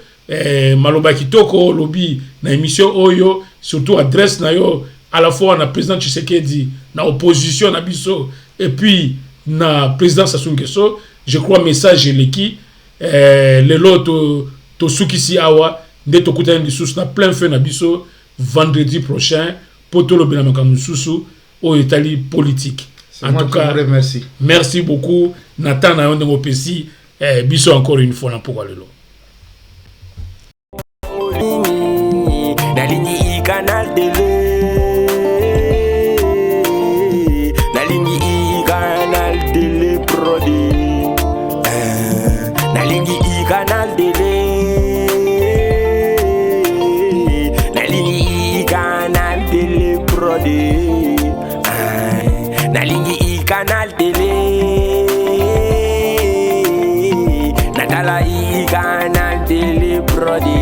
Maloba Kitoko, lobby, na émission Oyo, surtout adresse à la fois na président Tshisekedi, na opposition na biso, et puis na président Sassou Nguesso. Je crois message l'équipe. Les lots Tosukisi Awa, de Tokuta Ndisous, na plein feu na biso, vendredi prochain, pour tout le Benamakamou Soussou, au Italie politique. En tout cas, merci beaucoup. Nathan na yon de biso encore une fois, na pour aller là. Canal télé, na ligne canal télé prodi, na ligne canal télé, na ligne canal télé prodi, na ligne canal télé, na dala canal télé prodi.